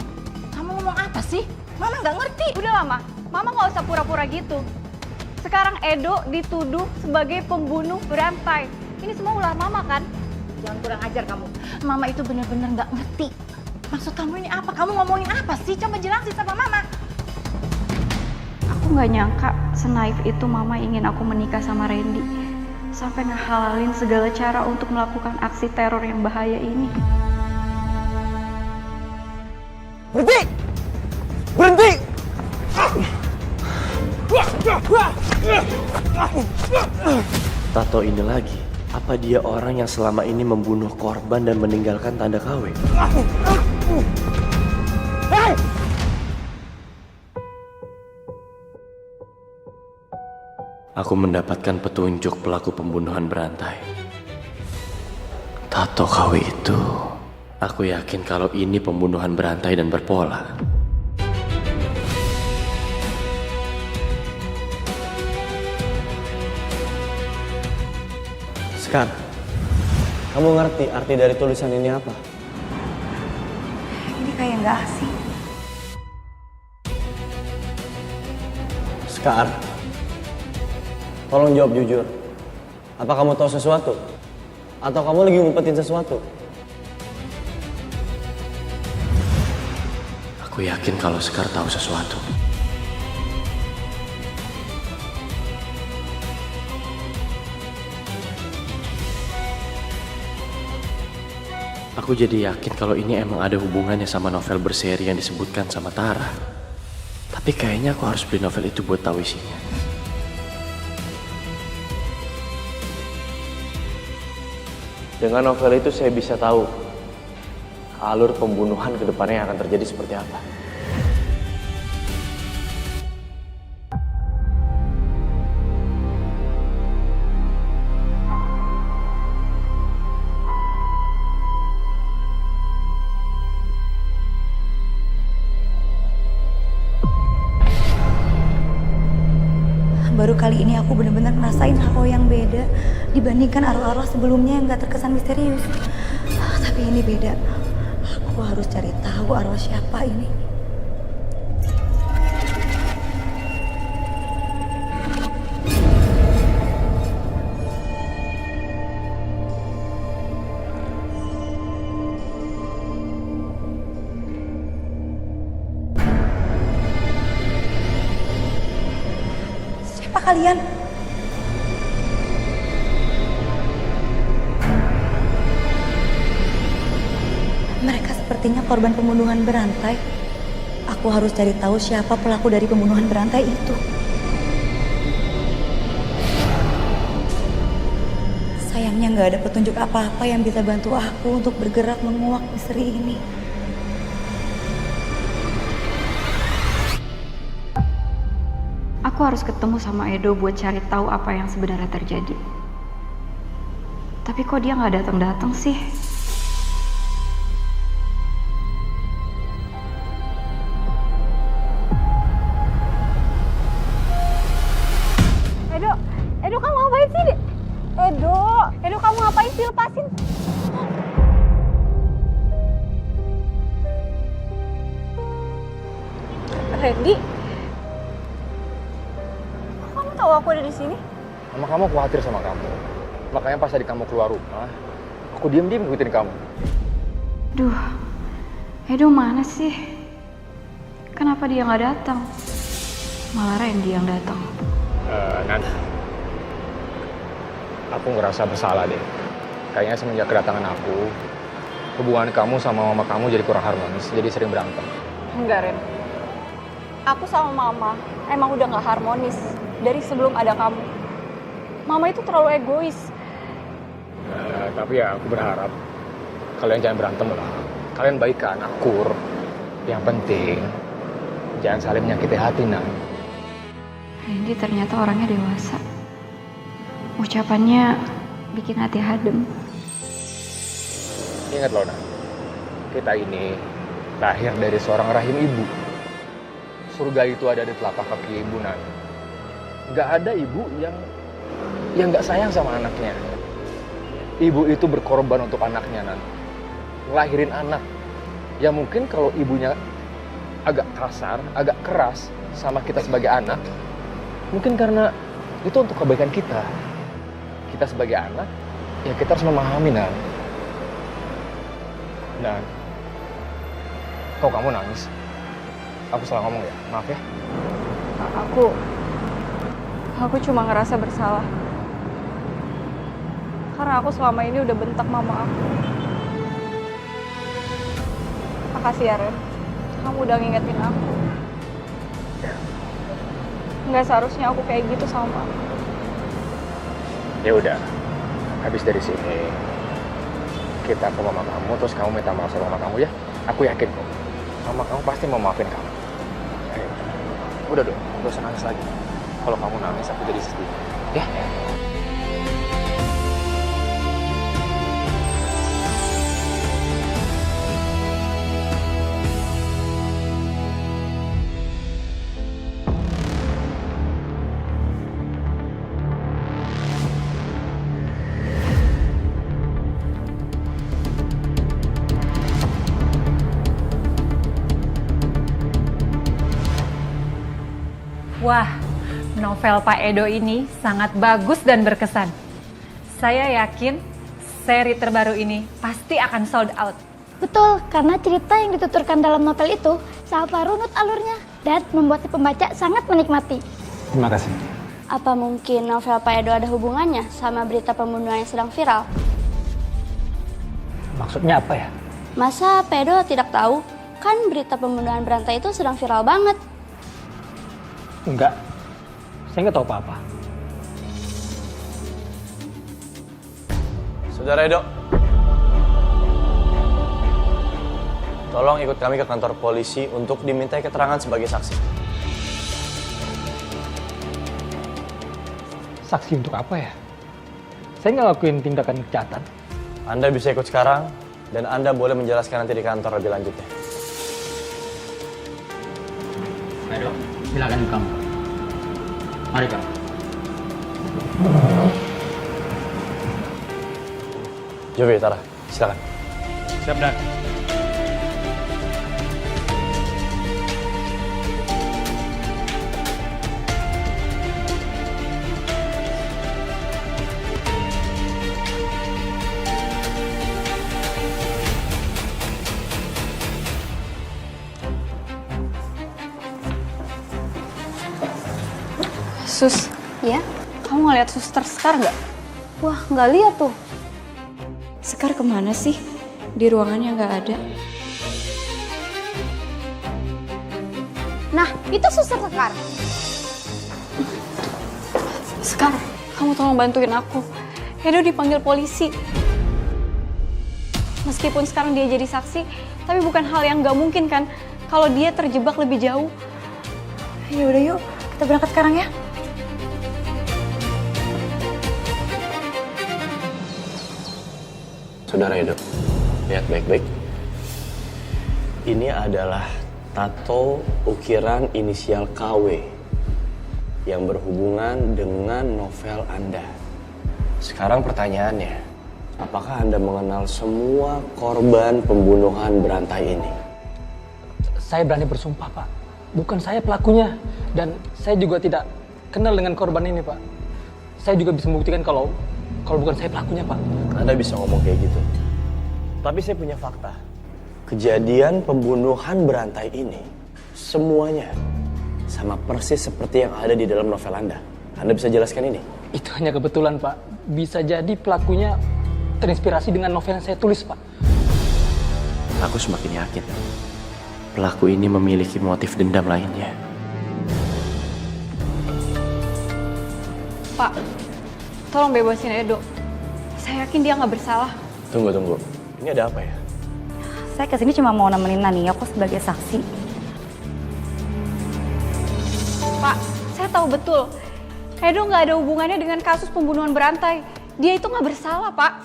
kamu ngomong apa sih? Mama nggak ngerti. Udah lama, mama nggak usah pura-pura gitu. Sekarang Edo dituduh sebagai pembunuh berantai. Ini semua ulah mama kan? Jangan kurang ajar kamu. Mama itu bener-bener nggak ngerti. Maksud kamu ini apa? Kamu ngomongin apa sih? Coba jelasin sama mama. Aku nggak nyangka senaif itu mama ingin aku menikah sama Randy. Sampai ngehalalin segala cara untuk melakukan aksi teror yang bahaya ini. Berhenti! Berhenti! Tato ini lagi. Apa dia orang yang selama ini membunuh korban dan meninggalkan tanda KW? Aku mendapatkan petunjuk pelaku pembunuhan berantai. Tato KW itu. Aku yakin kalau ini pembunuhan berantai dan berpola. Sekar, kamu ngerti arti dari tulisan ini apa? Ini kayak nggak asing. Sekar, tolong jawab jujur. Apa kamu tahu sesuatu? Atau kamu lagi ngumpetin sesuatu? Aku yakin kalau Sekar tahu sesuatu. Aku jadi yakin kalau ini emang ada hubungannya sama novel berseri yang disebutkan sama Tara. Tapi kayaknya aku harus beli novel itu buat tahu isinya. Dengan novel itu saya bisa tahu alur pembunuhan ke depannya yang akan terjadi seperti apa. Baru kali ini aku benar-benar ngerasain hal yang beda dibandingkan arwah-arwah sebelumnya yang gak terkesan misterius. Tapi ini beda. Aku harus cari tahu arwah siapa ini. Siapa kalian? Mereka sepertinya korban pembunuhan berantai. Aku harus cari tahu siapa pelaku dari pembunuhan berantai itu. Sayangnya nggak ada petunjuk apa-apa yang bisa bantu aku untuk bergerak menguak misteri ini. Aku harus ketemu sama Edo buat cari tahu apa yang sebenarnya terjadi. Tapi kok dia nggak datang-datang sih? Edo kamu ngapain sih? Edo kamu ngapain sih? Lepasin. Randy, kok kamu tahu aku ada di sini? Mama kamu khawatir sama kamu. Makanya pas tadi kamu keluar rumah, aku diam-diam ngikutin kamu. Duh, Edo mana sih? Kenapa dia nggak datang? Malah Randy yang datang. Nan, aku ngerasa bersalah deh. Kayaknya semenjak kedatangan aku, hubungan kamu sama mama kamu jadi kurang harmonis, jadi sering berantem. Enggak, Ren. Aku sama Mama emang udah gak harmonis dari sebelum ada kamu. Mama itu terlalu egois. Tapi ya aku berharap kalian jangan berantem lah. Kalian baikan, akur. Yang penting jangan saling menyakiti hati, Nan. Randy ternyata orangnya dewasa. Ucapannya bikin hati adem. Ingat loh, Nan. Kita ini lahir dari seorang rahim ibu. Surga itu ada di telapak kaki ibu, Nan. Gak ada ibu yang gak sayang sama anaknya. Ibu itu berkorban untuk anaknya, Nan. Ngelahirin anak. Ya mungkin kalau ibunya agak kasar, agak keras sama kita sebagai anak, mungkin karena itu untuk kebaikan kita. Kita sebagai anak, ya kita harus memahami, Nan. Dan kok kamu nangis? Aku salah ngomong ya, maaf ya. Aku cuma ngerasa bersalah. Karena aku selama ini udah bentak mama aku. Makasih ya, Ren. Kamu udah ngingetin aku. Nggak seharusnya aku kayak gitu sama mama. Ya udah, habis dari sini kita ke mama kamu, terus kamu minta maaf sama mama kamu ya. Aku yakin kok, mama kamu pasti mau maafin kamu. Ayo, udah dong, gak usah nangis lagi. Kalau kamu nangis, aku jadi sedih. Ya? Wah, novel Pak Edo ini sangat bagus dan berkesan. Saya yakin seri terbaru ini pasti akan sold out. Betul, karena cerita yang dituturkan dalam novel itu sangatlah runut alurnya dan membuat si pembaca sangat menikmati. Terima kasih. Apa mungkin novel Pak Edo ada hubungannya sama berita pembunuhan yang sedang viral? Maksudnya apa ya? Masa Pak Edo tidak tahu? Kan berita pembunuhan berantai itu sedang viral banget. Enggak. Saya nggak tahu apa-apa. Saudara Edo, tolong ikut kami ke kantor polisi untuk dimintai keterangan sebagai saksi. Saksi untuk apa ya? Saya nggak lakuin tindakan kejahatan. Anda bisa ikut sekarang, dan Anda boleh menjelaskan nanti di kantor lebih lanjutnya. Pak Edo, silakan kamu. Mari Pak. Jovi, Tara, silakan. Siap, Dan. Sus, Ya? kamu ngeliat suster Sekar nggak? Wah, nggak lihat tuh. Sekar kemana sih? Di ruangannya nggak ada. Nah, itu suster Sekar. Sekar, kamu tolong bantuin aku. Edo dipanggil polisi. Meskipun sekarang dia jadi saksi, tapi bukan hal yang nggak mungkin kan kalau dia terjebak lebih jauh. Ya udah yuk, kita berangkat sekarang ya. Saudara Edo, lihat baik-baik. Ini adalah tato ukiran inisial KW yang berhubungan dengan novel Anda. Sekarang pertanyaannya, apakah Anda mengenal semua korban pembunuhan berantai ini? Saya berani bersumpah, Pak. Bukan saya pelakunya. Dan saya juga tidak kenal dengan korban ini, Pak. Saya juga bisa membuktikan kalau bukan saya pelakunya, Pak. Anda bisa ngomong kayak gitu. Tapi saya punya fakta. Kejadian pembunuhan berantai ini semuanya sama persis seperti yang ada di dalam novel Anda. Anda bisa jelaskan ini? Itu hanya kebetulan, Pak. Bisa jadi pelakunya terinspirasi dengan novel yang saya tulis, Pak. Aku semakin yakin pelaku ini memiliki motif dendam lainnya. Pak, tolong bebasin Edo. Saya yakin dia nggak bersalah. Tunggu. Ini ada apa ya? Saya kesini cuma mau nemenin Nania kok sebagai saksi. Pak, saya tahu betul. Edo nggak ada hubungannya dengan kasus pembunuhan berantai. Dia itu nggak bersalah, Pak.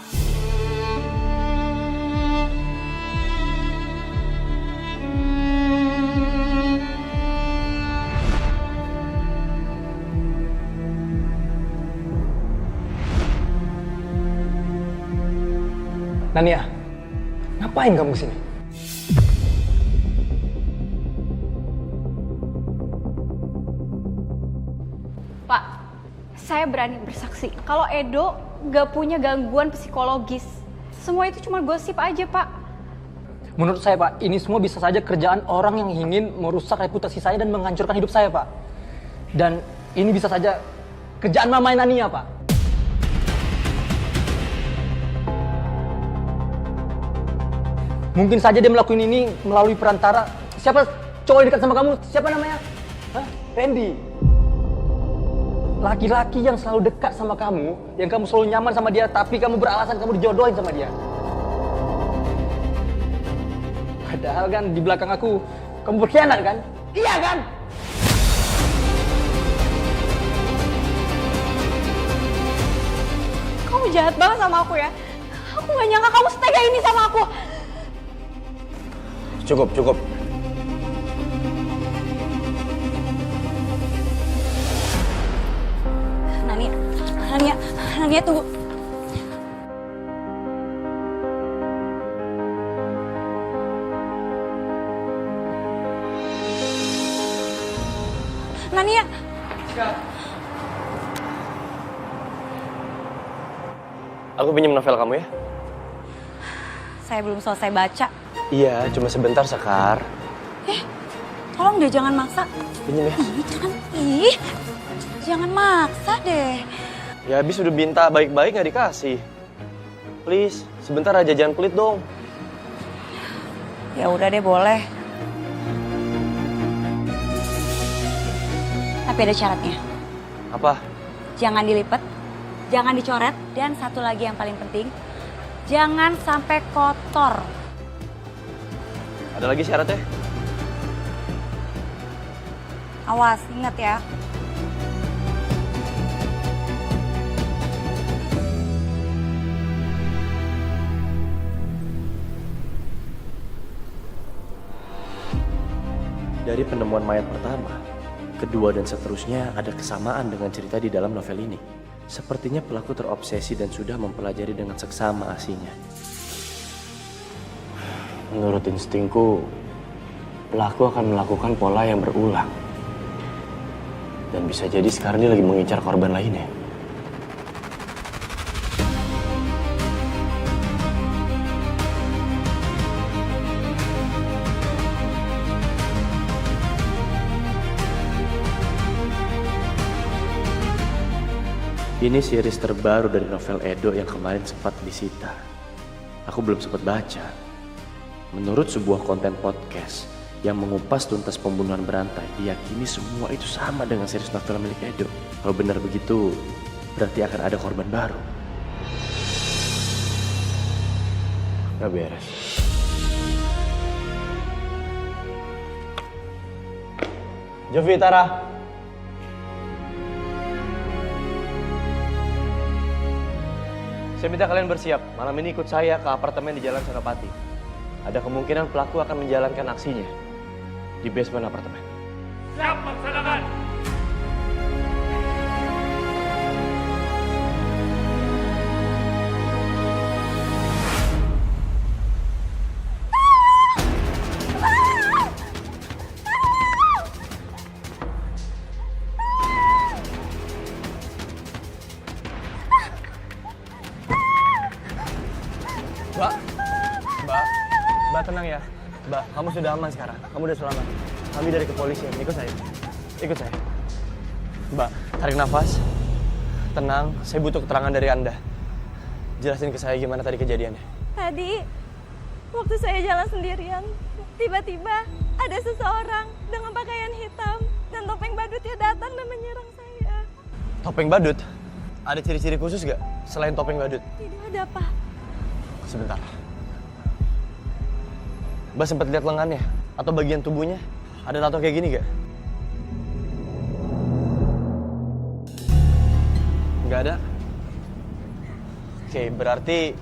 Nania, ngapain kamu kesini? Pak, saya berani bersaksi kalau Edo nggak punya gangguan psikologis. Semua itu cuma gosip aja, Pak. Menurut saya, Pak, ini semua bisa saja kerjaan orang yang ingin merusak reputasi saya dan menghancurkan hidup saya, Pak. Dan ini bisa saja kerjaan Mama Nania, Pak. Mungkin saja dia melakukan ini melalui perantara. Siapa cowok yang dekat sama kamu? Siapa namanya? Hah? Randy. Laki-laki yang selalu dekat sama kamu, yang kamu selalu nyaman sama dia, tapi kamu beralasan kamu dijodohin sama dia. Padahal kan di belakang aku, kamu berkhianat kan? Iya kan? Kamu jahat banget sama aku ya. Aku gak nyangka kamu setega ini sama aku. Cukup. Nania tunggu. Nania. Aku pinjam novel kamu ya? Saya belum selesai baca. Iya, cuma sebentar, Sekar. Tolong deh jangan maksa. Pinjam ya? Jangan maksa deh. Ya habis udah minta baik-baik nggak dikasih. Please, sebentar aja, jangan pelit dong. Ya udah deh, boleh. Tapi ada syaratnya. Apa? Jangan dilipat, jangan dicoret, dan satu lagi yang paling penting, jangan sampai kotor. Ada lagi syaratnya? Awas, ingat ya. Dari penemuan mayat pertama, kedua dan seterusnya ada kesamaan dengan cerita di dalam novel ini. Sepertinya pelaku terobsesi dan sudah mempelajari dengan seksama asinya. Menurut instingku, pelaku akan melakukan pola yang berulang. Dan bisa jadi sekarang dia lagi mengincar korban lainnya. Ini series terbaru dari novel Edo yang kemarin sempat disita. Aku belum sempat baca. Menurut sebuah konten podcast yang mengupas tuntas pembunuhan berantai, diyakini semua itu sama dengan series novel milik Edo. Kalau benar begitu, berarti akan ada korban baru. Gak beres. Jovi, Tara. Saya minta kalian bersiap. Malam ini ikut saya ke apartemen di Jalan Senopati. Ada kemungkinan pelaku akan menjalankan aksinya di basement apartemen. Siap, laksanakan. Mbak tenang ya. Mbak, kamu sudah aman sekarang. Kamu udah selamat. Kami dari kepolisian. Ikut saya. Ikut saya. Mbak, tarik nafas. Tenang, saya butuh keterangan dari Anda. Jelasin ke saya gimana tadi kejadiannya. Tadi, waktu saya jalan sendirian, tiba-tiba ada seseorang dengan pakaian hitam dan topeng badutnya datang dan menyerang saya. Topeng badut? Ada ciri-ciri khusus gak selain topeng badut? Tidak ada, Pak. Sebentar. Mbak sempat lihat lengannya atau bagian tubuhnya? Ada tato kayak gini gak? Gak ada? Oke, berarti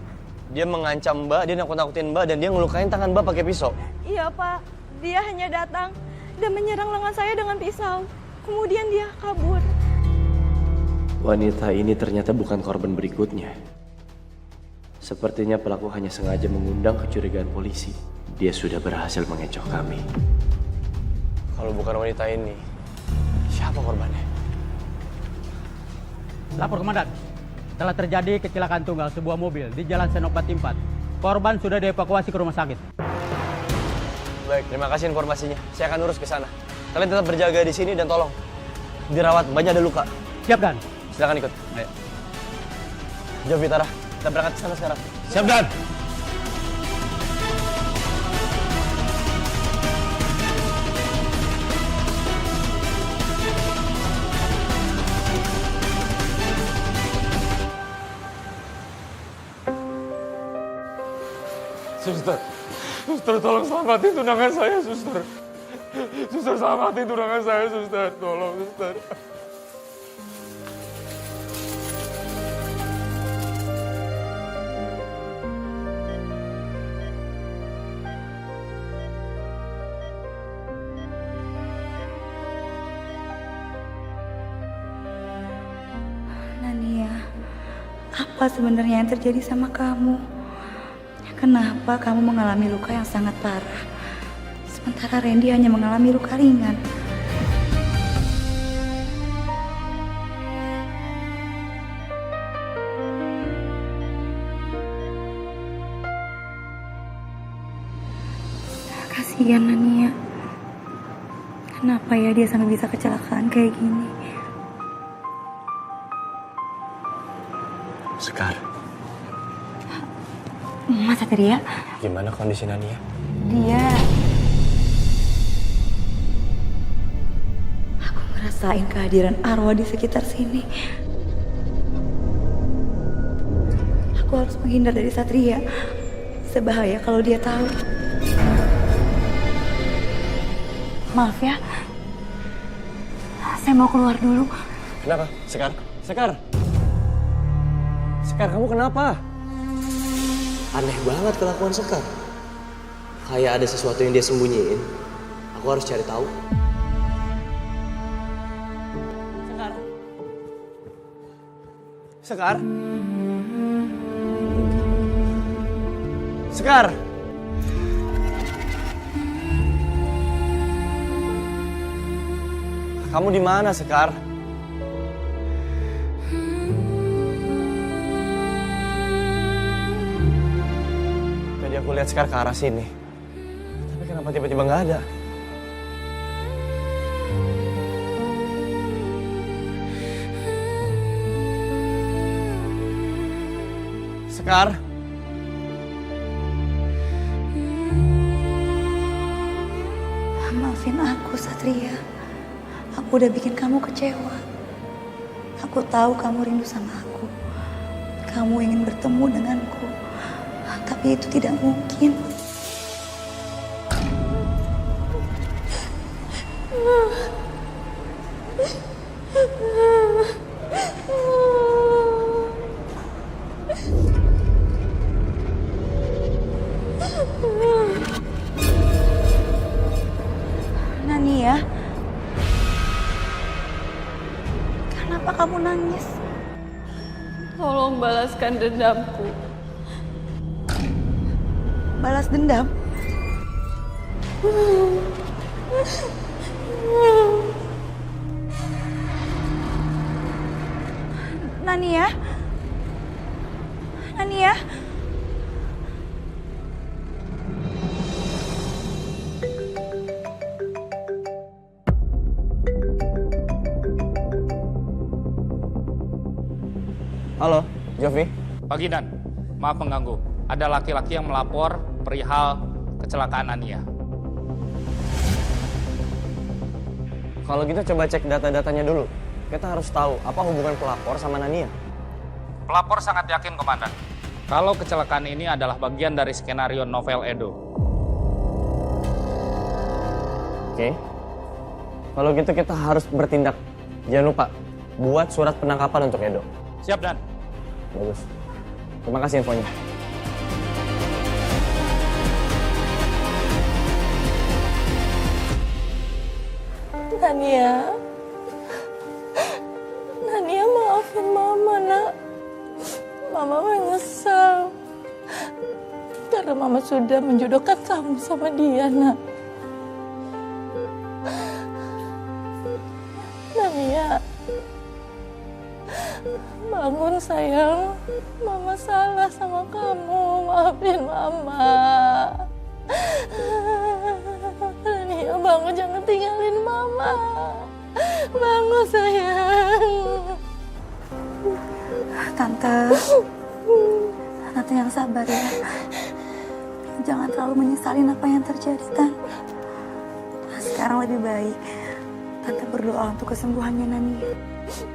dia mengancam Mbak, dia nakut-nakutin Mbak, dan dia ngelukain tangan Mbak pakai pisau. Iya, Pak. Dia hanya datang dan menyerang lengan saya dengan pisau. Kemudian dia kabur. Wanita ini ternyata bukan korban berikutnya. Sepertinya pelaku hanya sengaja mengundang kecurigaan polisi. Dia sudah berhasil mengecoh kami. Kalau bukan wanita ini, siapa korbannya? Lapor komandan, telah terjadi kecelakaan tunggal sebuah mobil di Jalan Senopati 4. Korban sudah dievakuasi ke rumah sakit. Baik, terima kasih informasinya. Saya akan urus ke sana. Kalian tetap berjaga di sini dan tolong dirawat, banyak ada luka. Siap, Dan. Silakan ikut. Ayo. Jovi, Tara, kita berangkat ke sana sekarang. Siap, Dan. Suster, tolong selamatin tunangan saya, suster. Suster, selamatin tunangan saya, suster. Tolong, suster. Nania, apa sebenarnya yang terjadi sama kamu? Kenapa kamu mengalami luka yang sangat parah, sementara Randy hanya mengalami luka ringan? Kasihan Nania. Kenapa ya dia sampai bisa kecelakaan kayak gini? Sekar. Mas Satria, Gimana kondisi Nania? dia... Aku ngerasain kehadiran arwah di sekitar sini. Aku harus menghindar dari Satria. Sebahaya kalau dia tahu. Maaf ya. Saya mau keluar dulu. Kenapa? Sekar? Sekar? Sekar, kamu kenapa? Aneh banget kelakuan Sekar. Kayak ada sesuatu yang dia sembunyiin. Aku harus cari tahu. Sekar? Sekar? Sekar? Kamu di mana, Sekar? Tadi aku lihat Sekar ke arah sini. Tapi kenapa tiba-tiba nggak ada? Sekar? Maafin aku, Satria. Aku udah bikin kamu kecewa. Aku tahu kamu rindu sama aku. Kamu ingin bertemu denganku. Tapi itu tidak mungkin. Nania, kenapa kamu nangis? Tolong balaskan dendamku. Balas dendam? Nania? Nania? Halo, Jovi. Pagi Dan, maaf mengganggu. Ada laki-laki yang melapor perihal kecelakaan Nania. Kalau gitu coba cek data-datanya dulu. Kita harus tahu apa hubungan pelapor sama Nania. Pelapor sangat yakin, Komandan, kalau kecelakaan ini adalah bagian dari skenario novel Edo. Oke. Kalau gitu kita harus bertindak. Jangan lupa, buat surat penangkapan untuk Edo. Siap, Dan. Bagus. Terima kasih infonya. Nania. Nania, maafin Mama, Nak. Mama menyesal. Karena Mama sudah menjodohkan kamu sama dia, Nak. Nania. Bangun, sayang. Mama salah sama kamu. Maafin Mama. Nania, bangun, jangan tinggalin Mama. Bangun, sayang. Tante yang sabar ya. Jangan terlalu menyesalin apa yang terjadi, Tan. Sekarang lebih baik Tante berdoa untuk kesembuhannya Nania.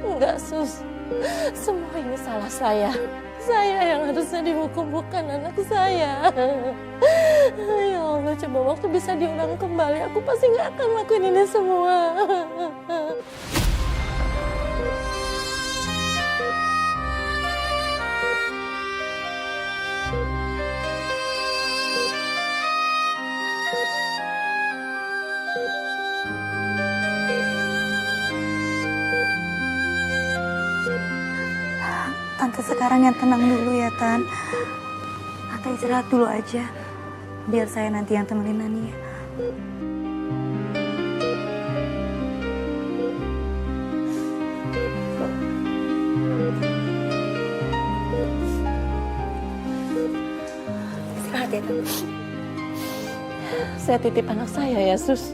Enggak, Sus. Semua ini salah saya. Saya yang harusnya dihukum, bukan anak saya. Ya Allah, coba waktu bisa diulang kembali, aku pasti nggak akan lakuin ini semua. Tante sekarang yang tenang dulu ya, Tan. Tante istirahat dulu aja. Biar saya nanti yang temenin Nania. Istirahat ya, Tan. Saya titip anak saya ya, Sus.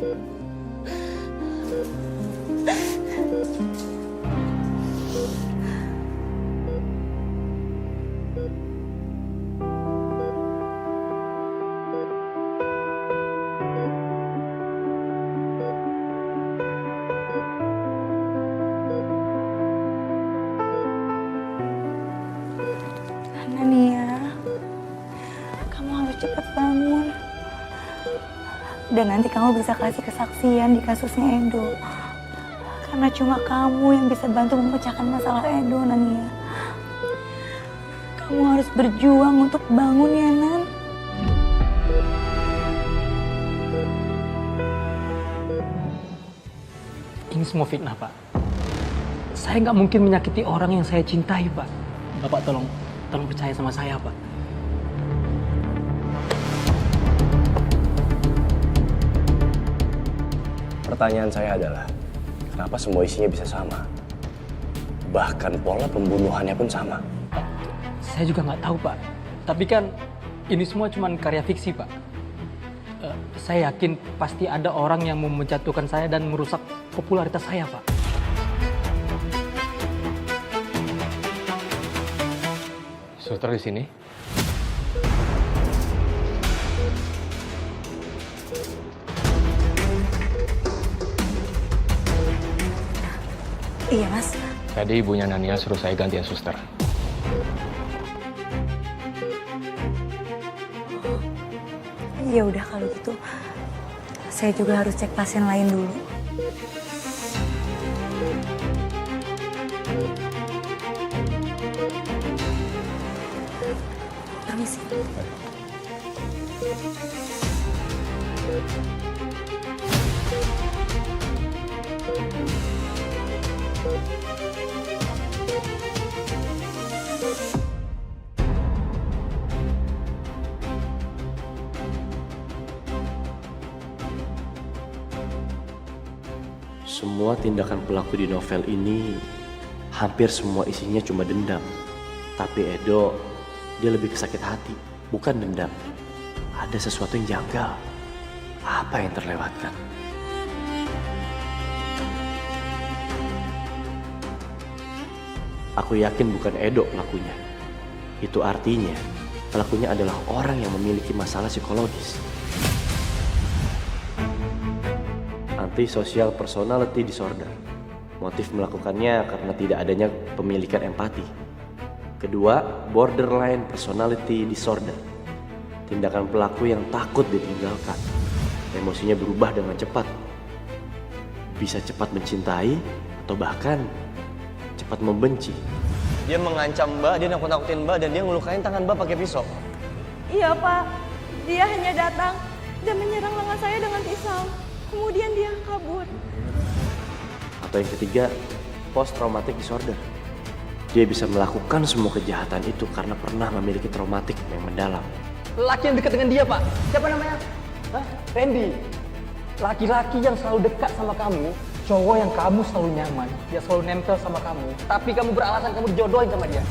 Dan nanti kamu bisa kasih kesaksian di kasusnya Edo. Karena cuma kamu yang bisa bantu memecahkan masalah Edo, Nania. Kamu harus berjuang untuk bangun ya, Nan. Ini semua fitnah, Pak. Saya nggak mungkin menyakiti orang yang saya cintai, Pak. Bapak tolong percaya sama saya, Pak. Pertanyaan saya adalah, kenapa semua isinya bisa sama? Bahkan pola pembunuhannya pun sama. Saya juga nggak tahu, Pak. Tapi kan ini semua cuma karya fiksi, Pak. Saya yakin pasti ada orang yang mau menjatuhkan saya dan merusak popularitas saya, Pak. Suster di sini. Iya, Mas. Jadi ibunya Nania suruh saya gantiin suster. Ya udah kalau gitu, saya juga harus cek pasien lain dulu. Permisi. Semua tindakan pelaku di novel ini hampir semua isinya cuma dendam. Tapi Edo, dia lebih ke sakit hati, bukan dendam. Ada sesuatu yang janggal. Apa yang terlewatkan? Aku yakin bukan Edo pelakunya. Itu artinya pelakunya adalah orang yang memiliki masalah psikologis. Antisocial personality disorder. Motif melakukannya karena tidak adanya pemilikan empati. Kedua, borderline personality disorder. Tindakan pelaku yang takut ditinggalkan. Emosinya berubah dengan cepat. Bisa cepat mencintai atau bahkan cepat membenci. Dia mengancam Mbak, dia nakut-nakutin Mbak, dan dia ngelukain tangan Mbak pakai pisau. Iya, Pak. Dia hanya datang dan menyerang lengan saya dengan pisau. Kemudian dia kabur. Atau yang ketiga, post traumatic disorder. Dia bisa melakukan semua kejahatan itu karena pernah memiliki traumatik yang mendalam. Laki yang dekat dengan dia, Pak. Siapa namanya? Hah? Randy. Laki-laki yang selalu dekat sama kamu, cowok yang kamu selalu nyaman, dia selalu nempel sama kamu, tapi kamu beralasan kamu dijodohin sama dia.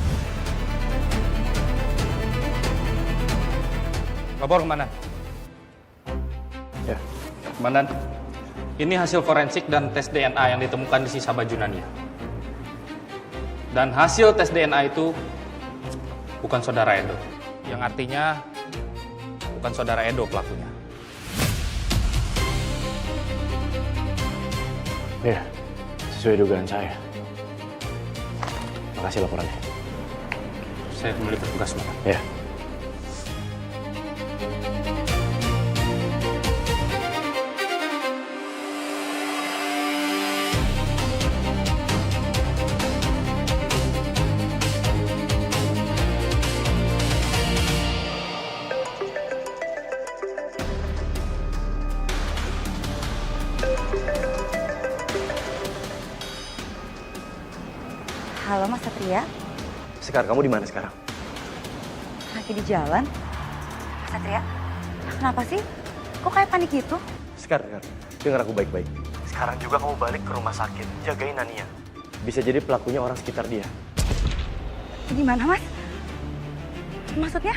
Lapor Komandan. Ya. Komandan, ini hasil forensik dan tes DNA yang ditemukan di sisa baju Nania. Dan hasil tes DNA itu bukan saudara Edo, yang artinya bukan saudara Edo pelakunya. Ya, sesuai dugaan saya. Makasih laporannya. Saya kembali bertugas, Komandan. Ya. Halo Mas Satria, Sekar, kamu di mana sekarang? lagi di jalan. Mas Satria, kenapa sih? Kok kayak panik gitu? Sekar, dengar aku baik-baik. Sekarang juga kamu balik ke rumah sakit, jagain Nania. Bisa jadi pelakunya orang sekitar dia. Gimana Mas? Maksudnya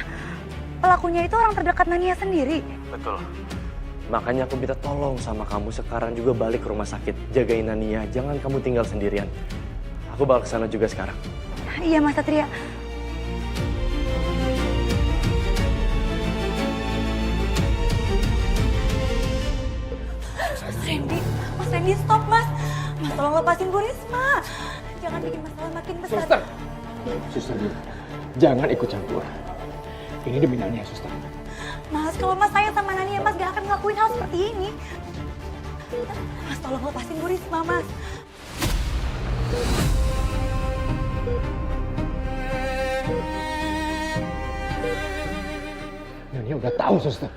pelakunya itu orang terdekat Nania sendiri? Betul. Makanya aku minta tolong sama kamu sekarang juga balik ke rumah sakit, jagain Nania. Jangan kamu tinggal sendirian. Aku bakal kesana juga sekarang. Iya Mas Satria. Mas Randy stop Mas. Mas tolong lepasin Bu Risma. Jangan bikin masalah makin besar. Suster, jangan ikut campur. Ini demi Nania, Suster. Mas, kalau Mas sayang sama Nania, Mas gak akan ngelakuin hal seperti ini. Mas, tolong lepasin Bu Risma, Mas. Nania udah tahu, suster.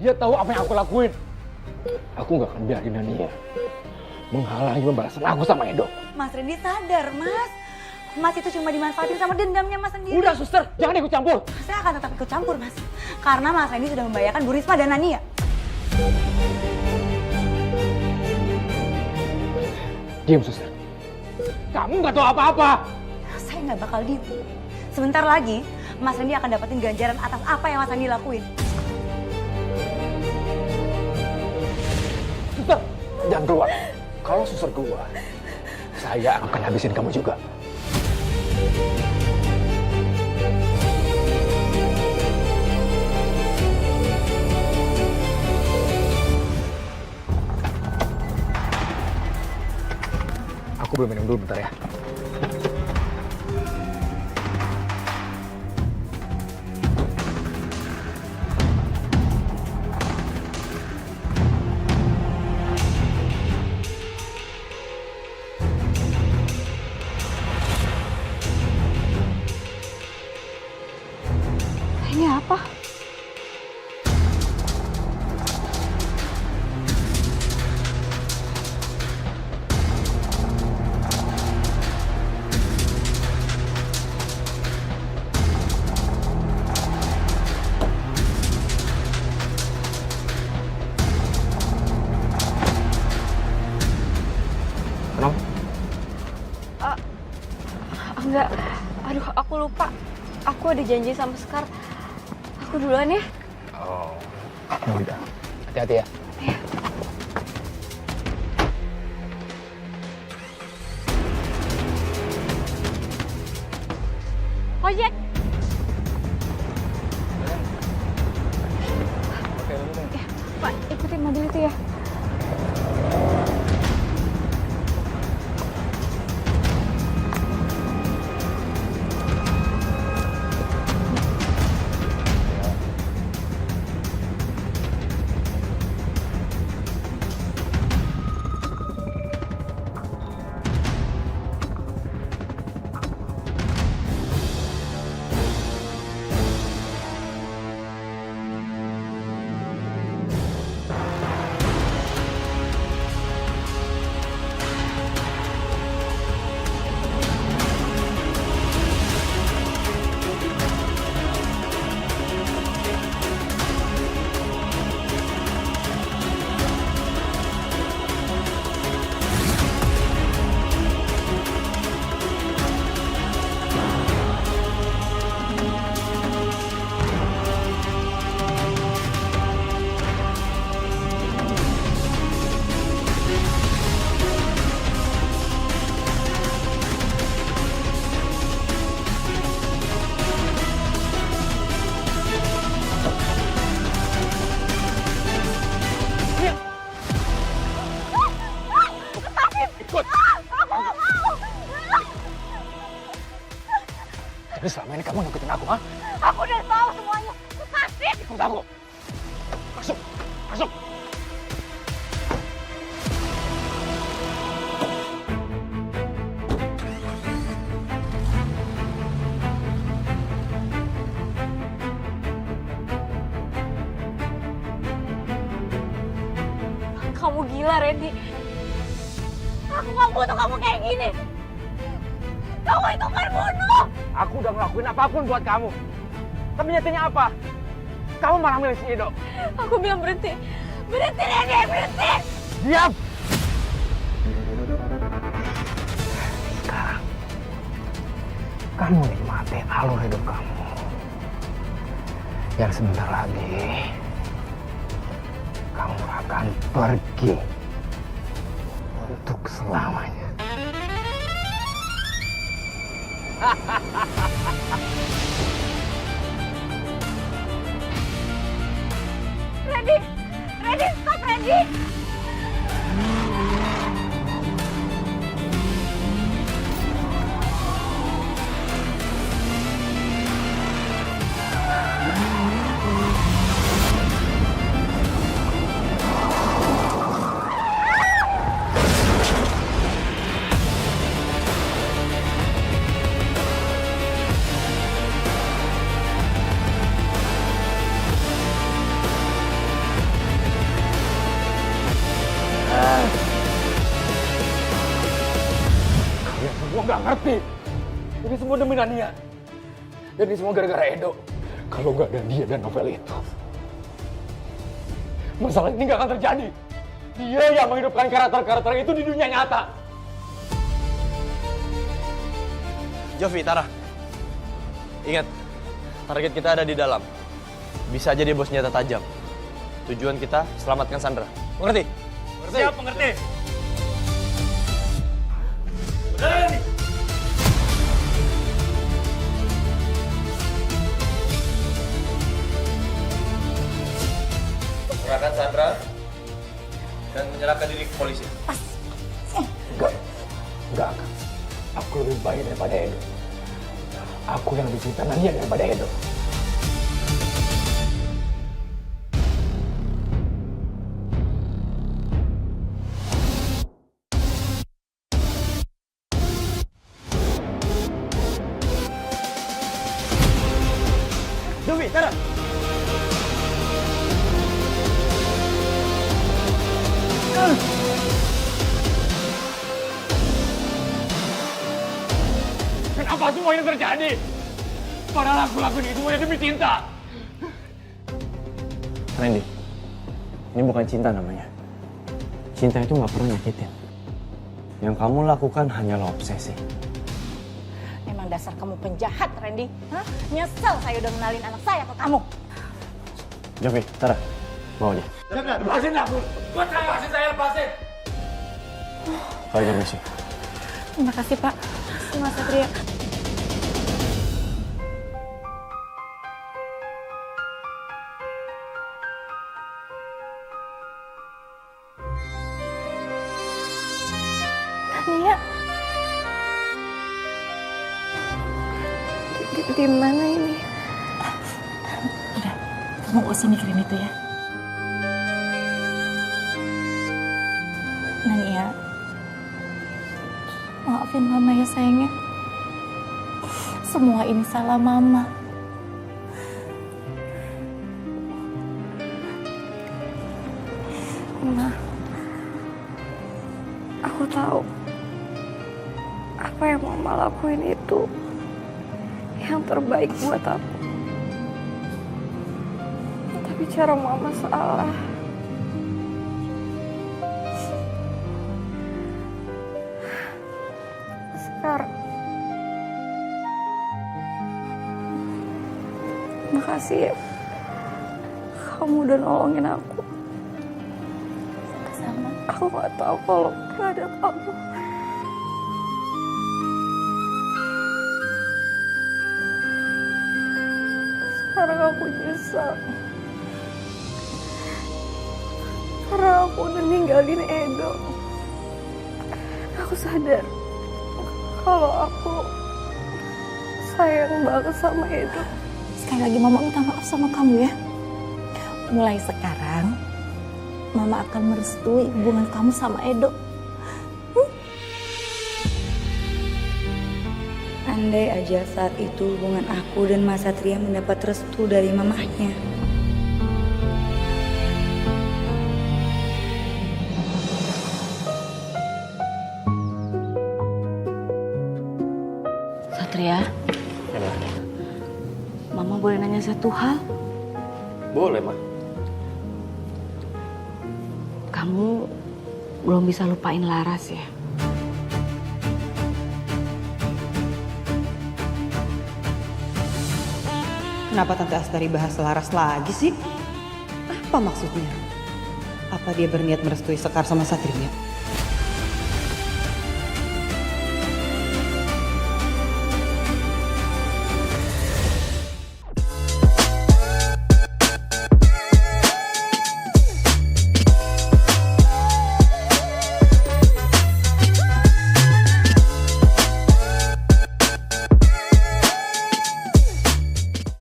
Dia tahu apa yang aku lakuin. Aku gak akan biarin Nania menghalangi pembalasan aku sama Edo. Mas Randy sadar, Mas. Mas itu cuma dimanfaatin sama dendamnya Mas sendiri. Udah, suster. Jangan ikut campur. Saya akan tetap ikut campur, Mas. Karena Mas Randy sudah membahayakan Bu Risma dan Nania. Diam, suster. Kamu gak tahu apa-apa. Saya nggak bakal diem. Sebentar lagi, Mas Randy akan dapetin ganjaran atas apa yang Mas Randy lakuin. Suster, jangan keluar. Kalau suster keluar, saya akan habisin kamu juga. Aku belum minum dulu bentar ya. Ini apa? Kenapa? Enggak, aduh aku lupa. Aku ada janji sama Sekar. Aku duluan ya. Oh, udah. Hati-hati ya. Ojek. Pak, ikutin mobil itu ya. Jadi selama ini kamu ngikutin aku, ha? Aku udah tahu semuanya. Lepasin. Ikut aku. Masuk, masuk. Kamu gila, Randy. Aku nggak butuh kamu kayak gini. Kamu itu kan bunuh. Aku udah ngelakuin apapun buat kamu. Tapi nyatanya apa? Kamu malah milih si Edo. Aku bilang berhenti. Berhenti, Randy, berhenti. Diam! Sekarang, kamu nikmati alur hidup kamu. Yang sebentar lagi, kamu akan pergi untuk selamanya. Randy, Randy, stop, Randy. semua nggak ngerti. Ini semua demi Nania. Dan ini semua gara-gara Edo. Kalau nggak ada dia dan novel itu, masalah ini nggak akan terjadi. Dia yang menghidupkan karakter-karakter itu di dunia nyata. Jovi, Tara. Ingat, target kita ada di dalam. Bisa jadi bos senjata tajam. Tujuan kita, selamatkan Sandra. Mengerti? Siap, mengerti. Serahkan Sandra dan menyerahkan diri ke polisi. Enggak akan. Aku lebih baik daripada Edo. Aku yang lebih cinta Nania daripada Edo. Jovi, Tara. Kenapa semua ini terjadi? Padahal aku lakuin itu semuanya demi cinta. Randy, ini bukan cinta namanya. Cinta itu nggak pernah nyakitin. Yang kamu lakukan hanyalah obsesi. Emang dasar kamu penjahat, Randy. Hah? Nyesel saya udah kenalin anak saya ke kamu. Jovi, Tara, bawa dia. Jangan, lepasin aku. Lepasin saya, lepasin. Kami permisi. Terima kasih, Pak. Mas Satria. Nia. Di mana ini? Udah, kamu gak usah mikirin itu ya. Nania, maafin Mama ya sayangnya. Semua ini salah Mama. Ma, aku tahu apa yang Mama lakuin itu yang terbaik buat aku. Tapi cara Mama salah. Sekarang, makasih ya. Kamu udah nolongin aku. Sama. Aku gak tahu kalau gak ada kamu. Sekarang aku nyesal. Karena aku udah ninggalin Edo. Aku sadar kalau aku sayang banget sama Edo. Sekali lagi Mama minta maaf sama kamu ya. Mulai sekarang, Mama akan merestui hubungan kamu sama Edo. Andai aja saat itu hubungan aku dan Mas Satria mendapat restu dari mamahnya. Satria, Mama boleh nanya satu hal? Boleh, Ma. Kamu belum bisa lupain Laras ya? Kenapa Tante Astari bahas Laras lagi sih? Apa maksudnya? Apa dia berniat merestui Sekar sama Satria?